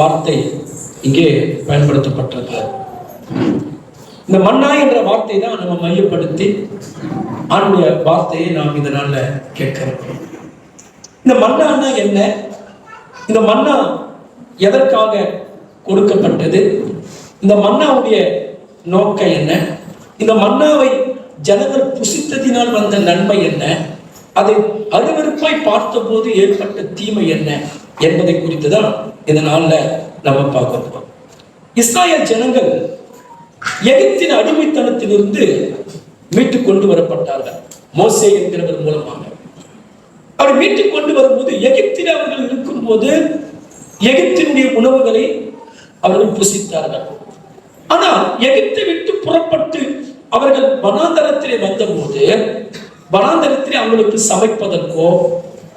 வார்த்தை இங்கே பயன்படுத்தப்பட்டிருக்கிறது. இந்த மன்னா என்ற வார்த்தை தான் நம்ம மையப்படுத்தி ஆண்டுடைய வார்த்தையை நாம் இதனால கேட்கிறோம். இந்த மன்னான்னா என்ன? இந்த மன்னா எதற்காக கொடுக்கப்பட்டது? இந்த மன்னாவுடைய நோக்கம் என்ன? இந்த மன்னாவை ஜனங்கள் புசித்ததினால் வந்த நன்மை என்ன? அதை அருவருப்பாய் பார்த்த போது ஏற்பட்ட தீமை என்ன என்பதை குறித்து தான் இதனால நம்ம பார்க்க போறோம். இஸ்ராயேல் ஜனங்கள் எகிப்தின் அடிமைத்தனத்திலிருந்து மீட்டுக் கொண்டு வரப்பட்டார்கள் மோசே என்கிறவர் மூலமாக. அவர் மீட்டுக் கொண்டு வரும்போது எகிப்தில் அவர்கள் இருக்கும் போது எகிப்தினுடைய உணவுகளை அவர்கள் புசித்தார்கள். ஆனால் எகிப்தை விட்டு புறப்பட்டு அவர்கள் வனாந்தரத்திலே வந்தபோது வனாந்தரத்திலே அவங்களுக்கு சமைப்பதற்கோ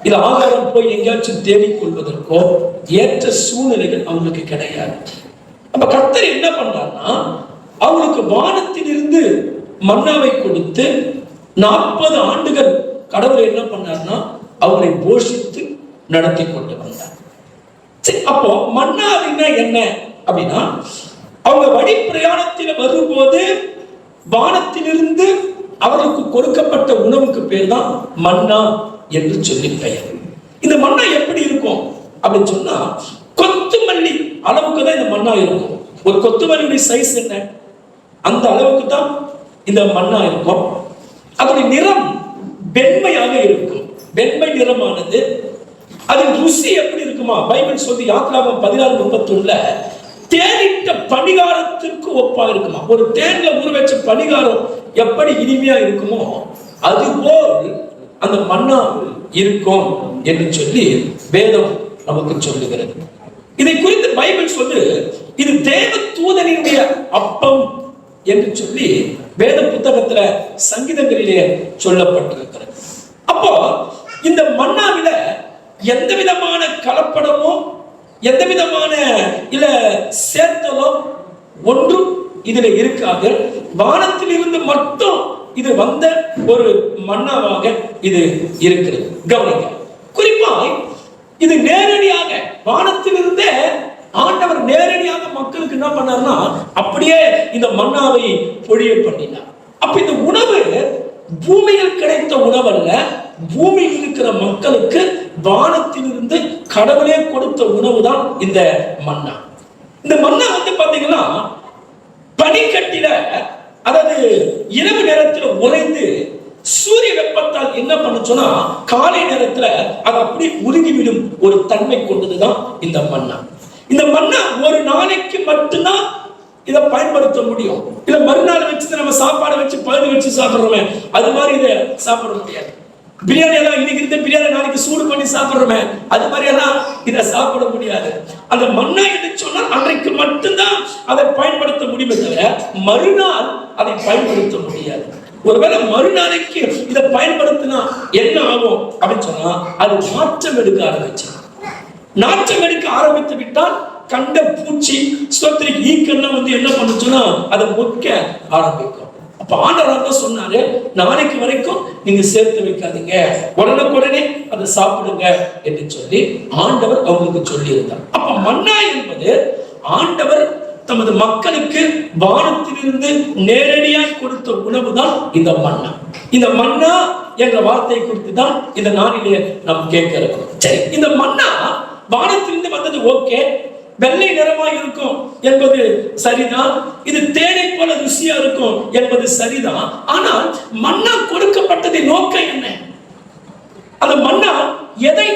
இல்ல ஆகாரம் போய் எங்கேயாச்சும் தேடிக்கொள்வதற்கோ ஏற்ற சூழ்நிலைகள் அவங்களுக்கு கிடையாது. அப்ப கர்த்தர் என்ன பண்ணார்னா அவங்களுக்கு வானத்திலிருந்து மன்னாவை கொடுத்து 40 ஆண்டுகள் கடவுள் என்ன பண்ணார்னா அவங்களை போஷித்து நடத்தி கொண்டு வந்தார். அப்போ மன்னா அப்படின்னா என்ன அப்படின்னா அவங்க வழி பிரயாணத்தில் வரும்போது வானத்திலிருந்து அவர்களுக்கு கொடுக்கப்பட்ட உணவுக்கு பேர் தான் மன்னா என்று சொல்லி பெயர். இந்த மன்னா எப்படி இருக்கும் அப்படின்னு சொன்னா கொத்துமல்லி அளவுக்கு தான் இந்த மன்னா இருக்கும். ஒரு கொத்துமல்லியுடைய சைஸ் என்ன, அந்த அளவுக்கு தான் இந்த மன்னா இருக்கும். அதனுடைய நிறம் வெண்மையாக இருக்கும். வெண்மை நிறமானது. அதன் ருசி எப்படி இருக்குமா? பைபிள் சொல்லி யாத்ராகமம் 16:31 தேனிட்ட பணிகாரத்திற்கு ஒப்பா இருக்குமா. ஒரு தேன்ல ஊற வச்ச பணிகாரம் எப்படி இனிமையா இருக்குமோ அதுபோல் அந்த மன்னா இருக்கும் என்று சொல்லி வேதம் நமக்கு சொல்லுகிறது. இதை குறித்து பைபிள் சொல்லு இது தேவ தூதனினுடைய அப்பம் என்று சொல்லி வேத புத்தகத்துல சங்கீதங்களிலே சொல்லப்பட்டிருக்கிறது. அப்போ இந்த மன்னாவில எந்த விதமான கலப்படமோ எந்த விதமான இல்ல சேர்த்தலோ ஒன்றும் இதுல இருக்காது. வானத்தில் இருந்து மட்டும் இது வந்த ஒரு மன்னாவாக இது இருக்கிறது. கவனிங்க, குறிப்பாய் இது நேரடியாக வானத்திலிருந்தே ஆண்டவர் நேரடியாக மக்களுக்கு என்ன பண்ணார்னா அப்படியே இந்த மன்னாவை பொழிய பண்ணினார். அப்ப இந்த உணவு பூமியில் கிடைத்த உணவல்ல, பூமியில் இருக்கிற மக்களுக்கு வானத்திலிருந்து கடவுளே கொடுத்த உணவு தான் இந்த மன்னா. இந்த மன்னா வந்து பாத்தீங்கன்னா பனிக்கட்டில, அதாவது இரவு நேரத்துல உறைந்து சூரிய வெப்பத்தால் என்ன பண்ணுச்சுன்னா காலை நேரத்துல அது அப்படி உருகிவிடும் ஒரு தன்மை கொண்டதுதான் இந்த மன்னா. இந்த மன்னா ஒரு நாளைக்கு மட்டும்தான் இதை பயன்படுத்த முடியும். இல்ல மறுநாள் வச்சு நம்ம சாப்பாடு வச்சு பழுது வச்சு சாப்பிடுறோமே அது மாதிரி இதை சாப்பிட முடியாது. பிரியாணி எல்லாம் இன்னைக்கு இருந்த பிரியாணி நாளைக்கு சூடு பண்ணி சாப்பிடுறோமே அது மாதிரி எல்லாம் இதை சாப்பிட முடியாது. அந்த மன்னா என்று சொன்னால் அன்றைக்கு மட்டும்தான் அதை பயன்படுத்த முடியுமே தவிர மறுநாள் அதை பயன்படுத்த முடியாது. ஒருவேளை மறுநாளைக்கு இதை பயன்படுத்தினா என்ன ஆகும் அப்படின்னு சொன்னா அது நாற்றம் எடுக்க ஆரம்பிச்சு. நாற்றம் எடுக்க ஆரம்பித்து விட்டால் கண்ட பூச்சி ஸ்தோத்திரிக்கு ஈக்கெல்லாம் வந்து என்ன பண்ணுச்சுன்னா அதை மொக்க ஆரம்பிக்கும். அப்ப ஆண்டவர் தான் சொன்னாரு நாளைக்கு வரைக்கும் நீங்க சேர்த்து வைக்காதீங்க, உடனுக்குடனே அதை சாப்பிடுங்க என்று சொல்லி ஆண்டவர் அவங்களுக்கு சொல்லி இருந்தார். அப்ப மன்னா என்பது ஆண்டவர் தமது மக்களுக்கு வானத்திலிருந்து நேரடியாக கொடுத்த உணவு தான் இந்த மன்னா. இந்த மன்னா என்ற வார்த்தை குறித்து தான் இந்த நாளிலே நாம் கேட்கிறோம். சரி, இந்த மன்னா வானத்திலிருந்து வந்தது ஓகே, வெள்ளை நிறமா இருக்கும் என்பது சரிதான், இது தேனை போல ருசியா இருக்கும் என்பது சரிதான். ஆனால் மன்னா கொடுக்கப்பட்டதின் நோக்கம் என்ன? அந்த மன்னா எதை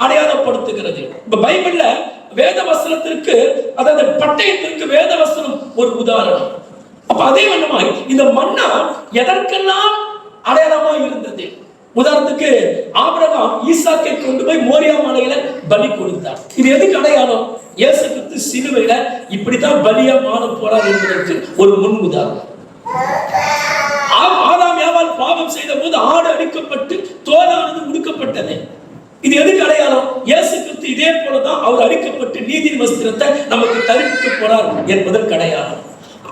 அடையாளப்படுத்துகிறது? இப்ப பைபிள்ல வேத வசனத்திற்கு, அதாவது பட்டயத்திற்கு வேத வசனம் ஒரு உதாரணம். அப்ப அதே வண்ணமாய் இந்த மன்னா எதற்கெல்லாம் அடையாளமா இருந்தது? உதாரணத்துக்கு ஆபிரகாம் ஈசாக்கை கொண்டு போய் மோரியா மலையில பலி கொடுத்தார். இது எதுக்கு அடையாளம்? இயேசு கிறிஸ்து சிலுவையில இப்படித்தான் பலியா மாற போறார் என்பதற்கு ஒரு முன் உதாரணம். ஆதாம் ஏவாள் பாவம் செய்த போது ஆடு அடிக்கப்பட்டு தோலானது உடுக்கப்பட்டது. இது எதுக்கு அடையாளம்? இயேசு கிறிஸ்து இதே போலதான் அவர் அடிக்கப்பட்டு நீதியின் வஸ்திரத்தை நமக்கு தரிப்பிக்க போறார் என்பதற்கு அடையாளம்.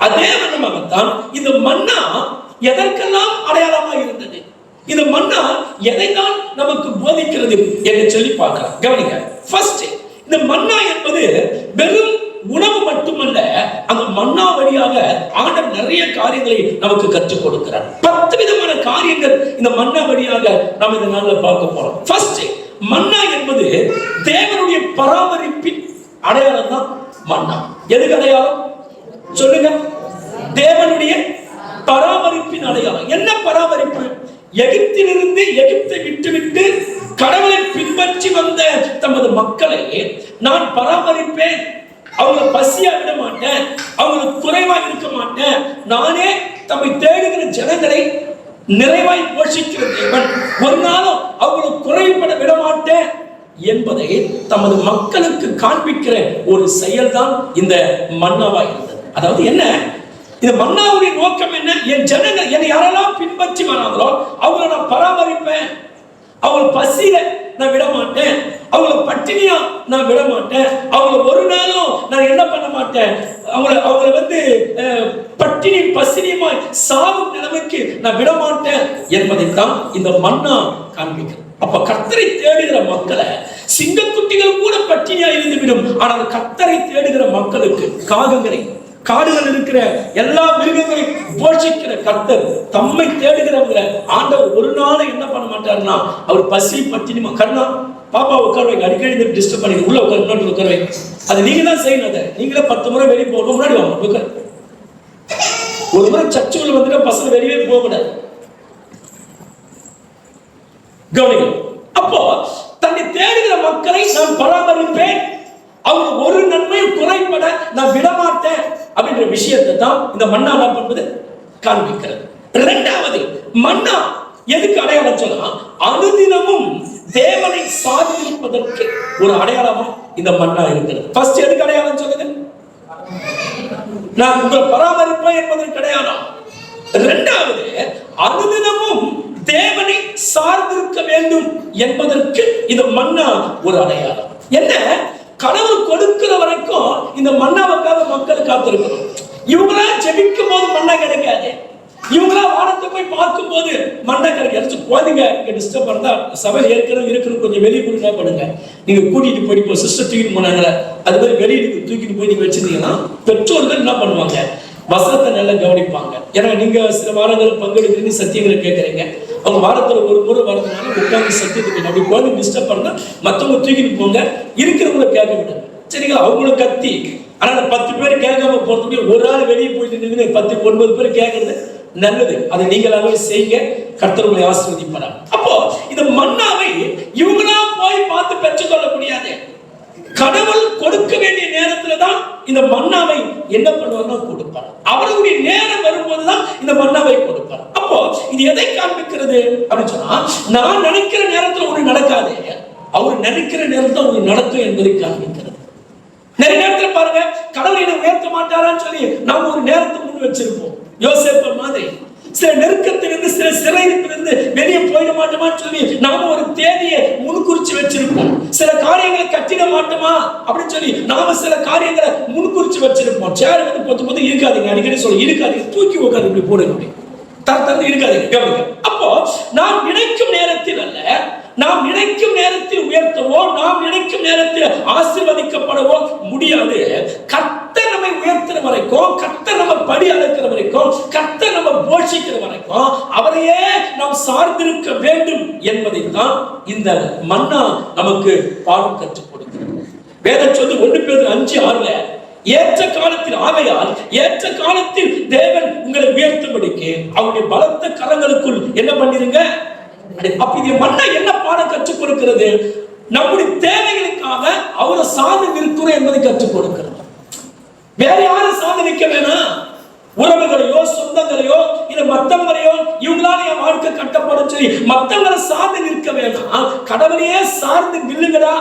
அதே வண்ணமாகத்தான் இந்த மன்னா எதற்கெல்லாம் அடையாளமா இருந்தது? இந்த மன்னா எதை தான் நமக்கு போதிக்கிறது என்று சொல்லி பார்க்கலாம். கவனிங்க, ஃபர்ஸ்ட் இந்த மன்னா என்பது வெறும் உணவு மட்டுமல்ல, அந்த மன்னா வழியாக ஆண்டவர் நிறைய காரியங்களை நமக்கு கற்றுக் கொடுக்கிறார். 10 விதமான காரியங்கள் இந்த மன்னா வழியாக நாம் இந்த நாள்ல பார்க்க போறோம். ஃபர்ஸ்ட், மன்னா என்பது தேவனுடைய பராமரிப்பின் அடையாளம் தான் மன்னா. எதுக்கு அடையாளம் சொல்லுங்க? தேவனுடைய பராமரிப்பின் அடையாளம். என்ன பராமரிப்பு? எகிப்திலிருந்து எகிப்தை விட்டுவிட்டு கடவுளை பின்பற்றி வந்த தமது மக்களை நான் பராமரிப்பேன், அவங்களை பசியா விட மாட்டேன், அவங்களுக்கு குறைவா இருக்க மாட்டேன், நானே தம்மை தேடுகிற ஜனங்களை நிறைவாய் போஷிக்கிற தேவன், ஒரு நாளும் அவங்களுக்கு குறைபட விட மாட்டேன் என்பதை தமது மக்களுக்கு காண்பிக்கிற ஒரு செயல்தான் இந்த மன்னாவா இருந்தது. அதாவது என்ன, இந்த மன்னாவுடைய நோக்கம் என்ன? என் ஜனங்கள் என்னை யாரெல்லாம் பின்பற்றி வராங்களோ அவங்களை நான் பராமரிப்பேன், அவங்களை பசியில நான் விட மாட்டேன், அவங்களை பட்டினியா நான் விட மாட்டேன், அவங்களை ஒரு நாளும் நான் என்ன பண்ண மாட்டேன், அவங்களை வந்து பட்டினி பசினியுமாய் சாவும் நிலைமைக்கு நான் விட மாட்டேன் என்பதைத்தான் இந்த மன்னா காண்பிக்கிறது. அப்ப கர்த்தரை தேடுகிற மக்களை சிங்கக்குட்டிகள் கூட பட்டினியா இருந்து விடும், ஆனால் கர்த்தரை தேடுகிற மக்களுக்கு காகங்களை, காடுகள் இருக்கிற எல்லா மிருகங்களையும் போஷிக்கிற கர்த்தர் தம்மை தேடுகிறவங்க ஆண்டவர் ஒரு நாள் என்ன பண்ண மாட்டாருன்னா அவர் பசி பட்டினி கண்ணா பாப்பா உட்கார வைங்க, அடிக்கடி டிஸ்டர்ப் பண்ணி உள்ள உட்கார வைங்க, அது நீங்க தான் செய்யணும். அதை நீங்களே 10 முறை வெளியே போக முன்னாடி வாங்க. ஒரு முறை சர்ச்சுக்குள்ள வந்துட்டு பசங்க வெளியே போக கூடாது. கவனிங்க. அப்போ தன்னை தேடுகிற மக்களை நான் பராமரிப்பேன், அவங்க ஒரு நன்மையும் குறைபட நான் விடமாட்டேன் அப்படின்ற விஷயத்தை தான் இந்த மன்னா என்ன பண்ணுவது காண்பிக்கிறது. இரண்டாவது, மன்னா எதுக்கு அடையாளம் சொன்னா அனுதினமும் தேவனை சாதிப்பதற்கு ஒரு அடையாளமா இந்த மன்னா இருக்கிறது. ஃபர்ஸ்ட் எதுக்கு அடையாளம் சொல்லுது? நான் உங்களை பராமரிப்பேன் என்பதற்கு அடையாளம். இரண்டாவது, அனுதினமும் தேவனை சார்ந்திருக்க வேண்டும் என்பதற்கு இந்த மன்னா ஒரு அடையாளம். என்ன, கடவுள் கொடுக்கிற வரைக்கும் இந்த மன்னாவுக்காக மக்கள் காத்திருக்கணும். இவங்களா ஜெபிக்கும் போது மன்னா கிடைக்காது, இவங்களா வானத்தை போய் பார்க்கும் போது மன்னா கிடைக்காது. குழந்தைங்க டிஸ்டர்ப் பண்ணா சபையில் ஏற்கனவே இருக்கிற கொஞ்சம் வெளியே கொடுங்க பண்ணுங்க. நீங்க கூட்டிட்டு போய் சிஸ்டர் தூக்கிட்டு போனாங்களே அது மாதிரி வெளியே தூக்கிட்டு போய் நீங்க வச்சிருந்தீங்கன்னா பெற்றோர்கள் என்ன பண்ணுவாங்க, வசனத்தை நல்லா கவனிப்பாங்க. ஏன்னா நீங்க சில வாரங்கள் பங்கெடுக்கிறீங்க, சத்தியங்களை கேட்கறீங்க, அவங்க வாரத்துல ஒரு முறை வரதுனால உட்கார்ந்து சத்தியத்துக்கு அப்படி குழந்தை டிஸ்டர்ப் பண்ணா மற்றவங்க தூக்கிட்டு போங்க, இருக்கிறவங்களை கேட்க விடுங்க. சரிங்களா? அவங்களும் கத்தி. ஆனா 10 பேர் கேட்காம போறதுக்கு ஒரு ஆள் வெளியே போயிட்டு நின்று 10 9 பேர் கேட்கறது நல்லது. அதை நீங்களாவே செய்யுங்க, கர்த்தர் உங்களை ஆசீர்வதிப்பார். அப்போ இந்த மன்னாவை இவங்களா போய் பார்த்து பெற்றுக்கொள்ள முடியாது. கடவுள் கொடுக்க வேண்டிய நேரத்துல தான் இந்த மன்னாவை என்ன பண்ணுவார்னா கொடுப்பார். அவருடைய நேரம் வரும்போதுதான் இந்த மன்னாவை கொடுப்பார். அப்போ இது எதை காண்பிக்கிறது அப்படின்னு சொன்னா, நான் நினைக்கிற நேரத்துல ஒண்ணு நடக்காது, அவர் நினைக்கிற நேரத்துல ஒண்ணு நடக்கும் என்பதை காண்பிக்கிறது. நிறைய நேரத்துல பாருங்க, கடவுள் என்ன உயர்த்த மாட்டாரான்னு சொல்லி நாம ஒரு நேரத்தை முன் வச்சிருப்போம். யோசேப்பு மாதிரி சில நெருக்கத்திலிருந்து சில சிறையிலிருந்து வெளியே போயிட மாட்டோமான்னு சொல்லி நாம ஒரு தேதியை முன்குறிச்சு வச்சிருப்போம். சில காரியங்களை கட்டிட மாட்டோமா அப்படின்னு சொல்லி நாம சில காரியங்களை முன்குறிச்சு வச்சிருப்போம். சேர் வந்து பொத்து இருக்காதீங்க, அடிக்கடி சொல்லி இருக்காதீங்க, தூக்கி உட்காந்து இப்படி போடுங்க, தரந்து இருக்காதீங்க. கவனிங்க. அப்போ நாம் நினைக்கும் நேரத்தில் அல்ல, நாம் நினைக்கும் நேரத்தில் உயர்த்தவோ நாம் நினைக்கும் நேரத்தில் ஆசீர்வதிக்கப்படவோ முடியாது. கர்த்தர் நம்மை உயர்த்துற வரைக்கும், கர்த்தர் நம்ம படி அளக்கிற வரைக்கும், கர்த்தர் நம்ம போஷிக்கிற வரைக்கும் அவரையே நாம் சார்ந்திருக்க வேண்டும் என்பதைத்தான் இந்த மன்னா நமக்கு பாடம் கற்றுக் கொடுக்கிறது. வேதம் சொல்லி 1 பேதுரு 5:6 ஏற்ற காலத்தில் ஆகையால் ஏற்ற காலத்தில் தேவன் உங்களை உயர்த்தும்படிக்கு அவருடைய பலத்த கரங்களுக்குள் என்ன பண்ணிருங்க. அப்ப இது மன்னா என்ன பாடம் கற்றுக் கொடுக்கிறது? நம்முடைய தேவைகளுக்காக அவரை சார்ந்து நிற்கிறோம் என்பதை கற்றுக் கொடுக்கிறது. வேற யாரும் சார்ந்து நிற்க வேணாம். உறவுகளையோ சொந்தங்களையோ இல்ல மத்தவங்களையோ இவங்களால என் வாழ்க்கை கட்டப்படும் சொல்லி மத்தவங்களை சார்ந்து நிற்க வேணாம், கடவுளையே சார்ந்து நில்லுங்கடா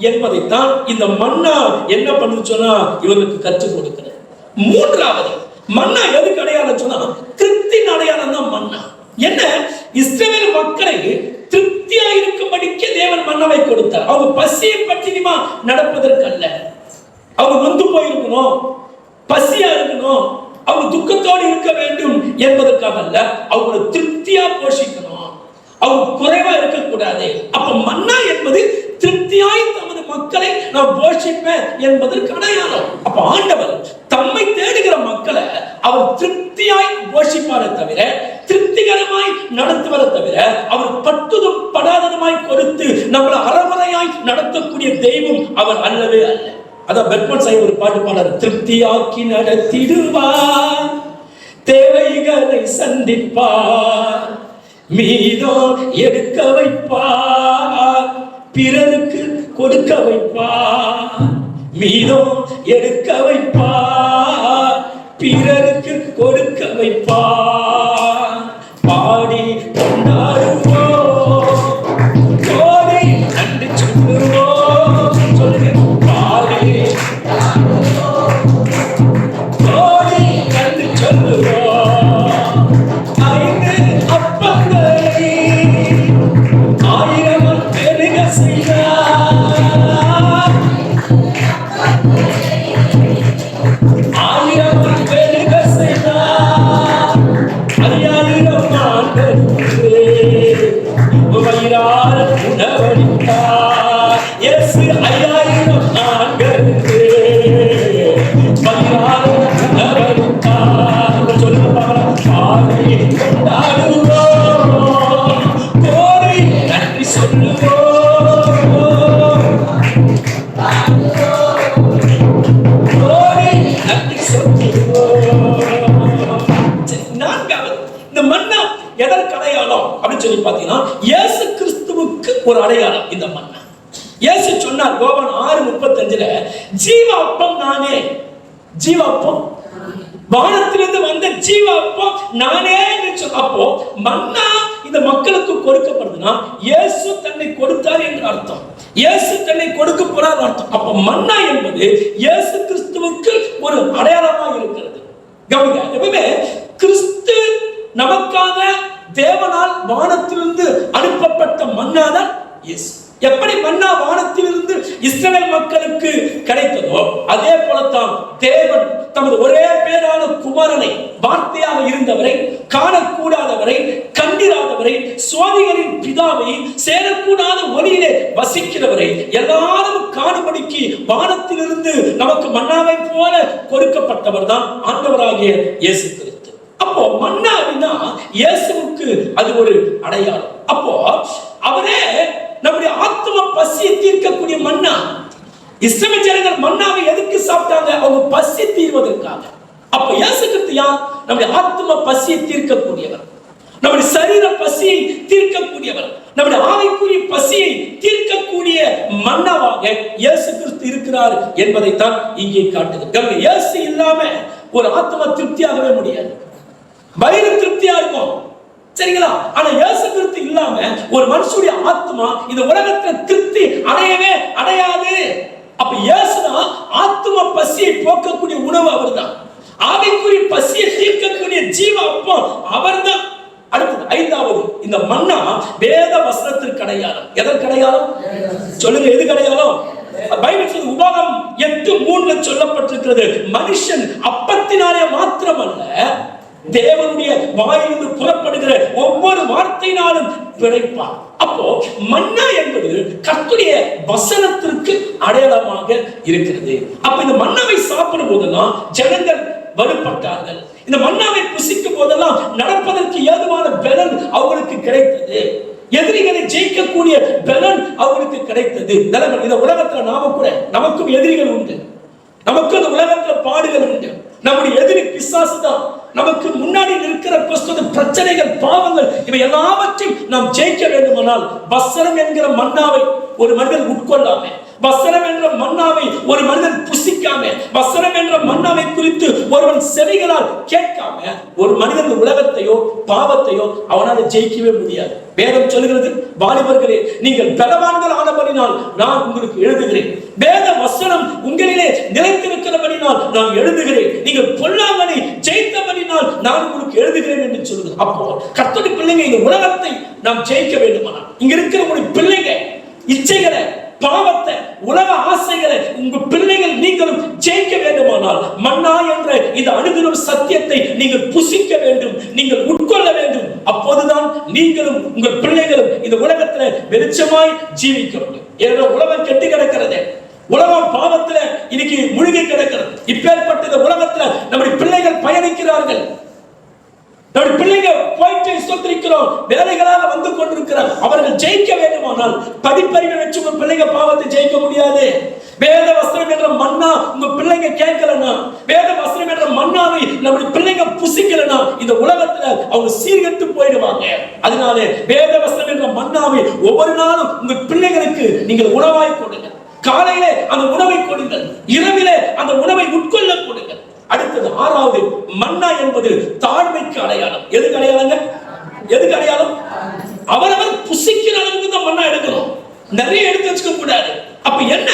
என்பதைத்தான் இந்த மன்னா என்ன பண்ணுது சொன்னா இவர்களுக்கு கற்றுக் கொடுக்கிறது. மூன்றாவது, மன்னா எதுக்கு அடையாளம் சொன்னா திருப்தியின் அடையாளம் தான் மன்னா. என்ன, இஸ்ரவேல் மக்களை திருப்தியா இருக்கும்படிக்கு தேவன் மன்னாவை கொடுத்தார். அவங்க பசியை பட்டினிமா நடப்பதற்கு அல்ல, அவங்க நொந்து போயிருக்கணும், பசியா இருக்கணும், அவங்க துக்கத்தோடு இருக்க வேண்டும் என்பதற்காக அல்ல, அவங்களை திருப்தியா போஷிக்கணும், அவங்க குறைவா இருக்கக்கூடாது. அப்ப மன்னா என்பது திருப்தியாய் தமது மக்களை நான் போஷிப்பேன் என்பதற்கு அடையாளம். அப்ப ஆண்டவர் தம்மை தேடுகிற மக்களை அவர் திருப்தியாய் போஷிப்பாரே தவிர, திருப்திகரமாய் நடத்துவதை தவிர, அவர் பட்டுதும் படாததுமாய் கொடுத்து நம்மளை அறமுறையாய் நடத்தக்கூடிய தெய்வம் அவர் அல்லவே அல்ல. அதான் பெர்க்மன் சாஹிப் ஒரு பாட்டு பாடாரு, திருப்தியாக்கி நடத்திடுவார், தேவைகளை சந்திப்பார், மீதம் எடுக்க வைப்பார், பிறருக்கு கொடுக்க வைப்பார், மீதம் எடுக்க வைப்பார், பிறருக்கு கொடுக்க வைப்பார். பாடி கொண்டாடுவோம், கோடி நன்றி சொல்லுவோம், சொல்லுங்க, பாடி கோடி நன்றி சொல்லுவோம். 5 அப்பங்களை 1000 பெருக செய்தார், 1000 பெருக செய்தார், 5000 நாட்களுக்கு வயிறார உணவளித்தார். இயேசு 5000 நாட்களுக்கு வயிறார உணவளித்தார். சொல்லுங்க பார்க்கலாம், பாடி கொண்டாடுவோம், கோடி நன்றி சொல்லுவோம், கோடி நன்றி சொல்லுவோம். நான்காவது, இந்த மன்னா எதற்கு அடையாளம் அப்படின்னு சொல்லி பார்த்தீங்கன்னா, இயேசு கிறிஸ்துவுக்கு ஒரு அடையாளம் இந்த மன்னா. இயேசு சொன்னார் யோவான் 6:35, ஜீவ அப்பம் நானே, ஜீவ அப்பம் வானத்திலிருந்து வந்த ஜீவ அப்பம் நானே என்று சொன்ன. அப்போ மன்னா இந்த மக்களுக்கு கொடுக்கப்படுதுன்னா இயேசு தன்னை கொடுத்தார் என்று அர்த்தம், இயேசு தன்னை கொடுக்க போறார் அர்த்தம். அப்ப மன்னா என்பது இயேசு கிறிஸ்துவுக்கு ஒரு அடையாளமாக இருக்கிறது. கவனிங்க, எப்பவுமே கிறிஸ்து நமக்காக தேவனால் வானத்திலிருந்து அனுப்பப்பட்ட மன்னாதான் இயேசு. எப்படி மன்னா வானத்திலிருந்து இஸ்ரவேல் மக்களுக்கு கிடைத்ததோ அதே போலத்தான் தேவன் தமது ஒரே பேரான குமாரனை, வார்த்தையாக இருந்தவரை, காணக்கூடாதவரை, கண்டிராதவரை, சுவாதிகளின் பிதாவை, சேரக்கூடாத ஒளியிலே வசிக்கிறவரை, எல்லாரும் காணும்படிக்கு வானத்திலிருந்து நமக்கு மன்னாவை போல கொடுக்கப்பட்டவர் தான் ஆண்டவராகிய இயேசு கிறிஸ்து. அப்போ மன்னா அப்படின்னா இயேசுவுக்கு அது ஒரு அடையாளம். அப்போ அவரே நம்முடைய ஆத்ம பசியை தீர்க்கக்கூடிய மன்னா. இஸ்ரவேல் ஜனங்கள் மன்னாவை எதுக்கு சாப்பிட்டாங்க? அவங்க பசி தீர்வதற்காக. அப்ப இயேசு கிறிஸ்து யார்? நம்முடைய ஆத்ம பசியை தீர்க்கக்கூடியவர், நம்முடைய சரீர பசியை தீர்க்கக்கூடியவர், நம்முடைய ஆவிக்குரிய பசியை தீர்க்கக்கூடிய மன்னாவாக இயேசு கிறிஸ்து இருக்கிறார் என்பதைத்தான் இங்கே காட்டுது. இயேசு இல்லாம ஒரு ஆத்ம திருப்தியாகவே முடியாது. வயிறு திருப்தியா இருக்கும், சரிங்களா? ஆனா இயேசு கிறிஸ்து இல்லாம ஒரு மனுஷனுடைய ஆத்மா இந்த உலகத்துல திருப்தி அடையவே அடையாது. அப்ப இயேசுதான் ஆத்ம பசியை போக்கக்கூடிய உணவு அவர்தான், ஆவிக்குரிய பசியை தீர்க்கக்கூடிய ஜீவ அப்பம் அவர்தான். அடுத்தது, ஐந்தாவது, இந்த மன்னா வேத வசனத்திற்கு அடையாளம். எதற்கு அடையாளம்? சொல்லுங்க, எது அடையாளம்? பைபிள் சொல்லுது, உபாகமம் 8:3 சொல்லப்பட்டிருக்கிறது, மனுஷன் அப்பத்தினாலே மாத்திரமல்ல தேவனுடைய வாயிலிருந்து புறப்படுகிற ஒவ்வொரு வார்த்தையினாலும் பிழைப்பார். அப்போ மன்னா என்பது கர்த்தருடைய வசனத்திற்கு அடையாளமாக இருக்கிறது. அப்ப இந்த மன்னாவை சாப்பிடும் போதெல்லாம் ஜனங்கள் வலுப்பட்டார்கள். இந்த மன்னாவை புசிக்கும் போதெல்லாம் நடப்பதற்கு ஏதுவான பலன் அவர்களுக்கு கிடைத்தது. எதிரிகளை ஜெயிக்கக்கூடிய பலன் அவர்களுக்கு கிடைத்தது. இந்த உலகத்துல நாம கூட, நமக்கும் எதிரிகள் உண்டு, நமக்கு இந்த உலகத்துல பாடுகள் உண்டு. நம்முடைய எதிரி பிசாசு தான். நமக்கு முன்னாடி இருக்கிற பிரச்சனைகள், பாவங்கள், இவை எல்லாவற்றையும் நாம் ஜெயிக்க வேண்டுமானால் வசனம் என்கிற மன்னாவை ஒரு மனிதன் உட்கொள்ளாம, வசனம் என்ற மன்னாவை ஒரு மனிதன் புசிக்காம, வசனம் என்ற மன்னாவை குறித்து ஒருவன் செவிகளால் கேட்காம ஒரு மனிதன் உலகத்தையோ பாவத்தையோ அவனால் ஜெயிக்கவே முடியாது. வேதம் சொல்கிறது, வாலிபர்களே நீங்கள் பலவான்கள் ஆனபடினால் நான் உங்களுக்கு எழுதுகிறேன், வேத வசனம் உங்களிலே நிலைத்திருக்கிறபடினால் நான் எழுதுகிறேன், நீங்கள் பொல்லாங்கனை ஜெயித்தபடினால் நான் உங்களுக்கு எழுதுகிறேன் என்று சொல்லுது. அப்போ கர்த்தருடைய பிள்ளைங்க, இந்த உலகத்தை நாம் ஜெயிக்க வேண்டுமானால், இங்க இருக்கிற உங்களுடைய பிள்ளைங்க இச்சைகளை, பாவத்தை, உலக ஆசைகளை உங்க பிள்ளைகள் நீங்களும் ஜெயிக்க வேண்டுமானால் மன்னா என்ற இந்த அனுதினம் சத்தியத்தை நீங்கள் புசிக்க வேண்டும், நீங்கள் உட்கொள்ள வேண்டும். அப்போதுதான் நீங்களும் உங்கள் பிள்ளைகளும் இந்த உலகத்தில் வெளிச்சமாய் ஜீவிக்க முடியும். ஏன்னா உலகம் கெட்டி கிடக்கிறது, உலகம் பாவத்துல இன்னைக்கு முழுகி கிடக்கிறது. இப்பேற்பட்ட இந்த உலகத்துல நம்முடைய பிள்ளைகள் பயணிக்கிறார்கள். நம்முடைய பிள்ளைங்க போயிட்டு ஸ்தோத்திரிக்கிறோம், வேலைகளாக வந்து கொண்டிருக்கிறார். அவர்கள் ஜெயிக்க வேண்டுமானால் படிப்பறிவை வச்சு உங்க பிள்ளைங்க பாவத்தை ஜெயிக்க முடியாது. வேத வஸ்திரம் என்ற மன்னா உங்க பிள்ளைங்க கேட்கலனா, வேத வஸ்திரம் என்ற மன்னாவை நம்முடைய பிள்ளைங்க புசிக்கலனா இந்த உலகத்துல அவங்க சீர்கெட்டு போயிடுவாங்க. அதனால வேத வஸ்திரம் என்ற மன்னாவை ஒவ்வொரு நாளும் உங்க பிள்ளைகளுக்கு நீங்கள் உணவாய் கொடுங்க. காலையிலே அந்த உணவை கொடுங்கள், இரவிலே அந்த உணவை உட்கொள்ள கொடுங்கள். அடுத்தது ஆறாவது, மன்னா என்பது தாழ்மைக்கு அடையாளம். எதுக்கு அடையாளங்க? எதுக்கு அடையாளம்? அவரவர் புசிக்கிற அளவுக்கு தான் மன்னா எடுக்கணும், நிறைய எடுத்து வச்சுக்க கூடாது. அப்ப என்ன,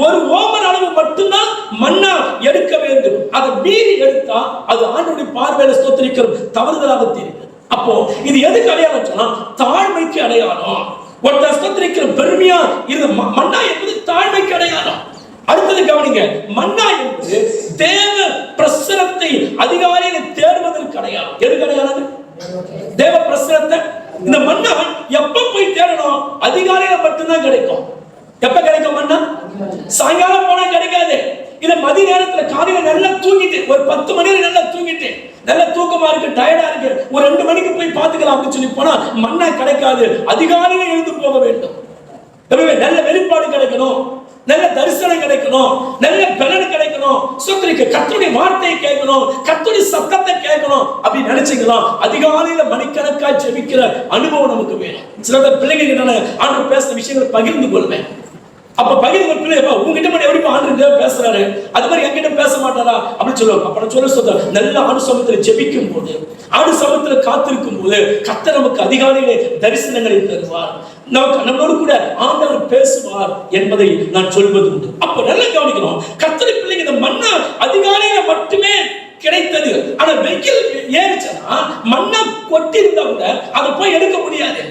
ஒரு ஓமர் அளவு மட்டும்தான் மன்னா எடுக்க வேண்டும். அதை மீறி எடுத்தா அது ஆண்டவருடைய பார்வையில ஸ்தோத்திரிக்கிறோம் தவறுதலாக தெரியுது. அப்போ இது எதுக்கு அடையாளம் சொன்னா தாழ்மைக்கு அடையாளம். ஒருத்தர் ஸ்தோத்திரிக்கிற பெருமையா இருந்த மன்னா என்பது தாழ்மைக்கு அடையாளம். அடுத்தது கவனிங்க, மன்னா என்பது தேவ பிரசனத்தை அதிகாலையில தேடுவதற்கு அடையாளம். எதுக்கு அடையாளம்? தேவ பிரசனத்தை. இந்த மன்னா எப்ப போய் தேடணும்? அதிகாலையில மட்டும்தான் கிடைக்கும். எப்ப கிடைக்கும் மன்னா? சாயங்காலம் போனா கிடைக்காது. இத மதிய நேரத்துல காலையில நல்லா தூங்கிட்டு, ஒரு 10 மணி நேரம் நல்லா தூங்கிட்டு, நல்ல தூக்கமா இருக்கு, டயர்டா இருக்கு, ஒரு 2 மணிக்கு போய் பாத்துக்கலாம் அப்படின்னு சொல்லி போனா மன்னா கிடைக்காது. அதிகாலையில எழுந்து போக வேண்டும். நல்ல வெளிப்பாடு கிடைக்கணும், நல்ல தரிசனம் கிடைக்கணும், நல்ல பலன் கிடைக்கணும், கர்த்தருடைய வார்த்தையை கேட்கணும், கர்த்தருடைய சத்தத்தை கேட்கணும் அப்படி நினைச்சீங்களா அதிகாலையில மணிக்கணக்காய் ஜெபிக்கிற அனுபவம் நமக்கு வேணும். சில பிள்ளைங்க கிட்ட ஆண்டவர் பேசுற விஷயங்களை பகிர்ந்து கொள்வேன். அப்ப பகிர்ந்து பிள்ளைப்பா உங்ககிட்ட மட்டும் எப்படி ஆண்டு பேசுறாரு, அது மாதிரி என்கிட்ட பேச மாட்டாரா அப்படின்னு சொல்லுவாங்க. அப்ப நான் சொல்ல நல்ல ஆண்டு சமூகத்துல ஜெபிக்கும் போது, ஆண்டு சமூகத்துல காத்திருக்கும் போது கர்த்தர் நமக்கு அதிகாலையிலே தரிசனங்களை தருவார், நம்மளோடு கூட ஆண்டவர் பேசுவார் என்பதை நான் சொல்வது உண்டு. அப்ப நல்லா கவனிக்கணும், கர்த்தருடைய பிள்ளைங்க இந்த மன்னா அதிகாலையில மட்டுமே கிடைத்தது. ஆனா வெயில் ஏறிச்சுன்னா மன்னா கொட்டி இருந்தா கூட அதை போய் எடுக்க முடியாது.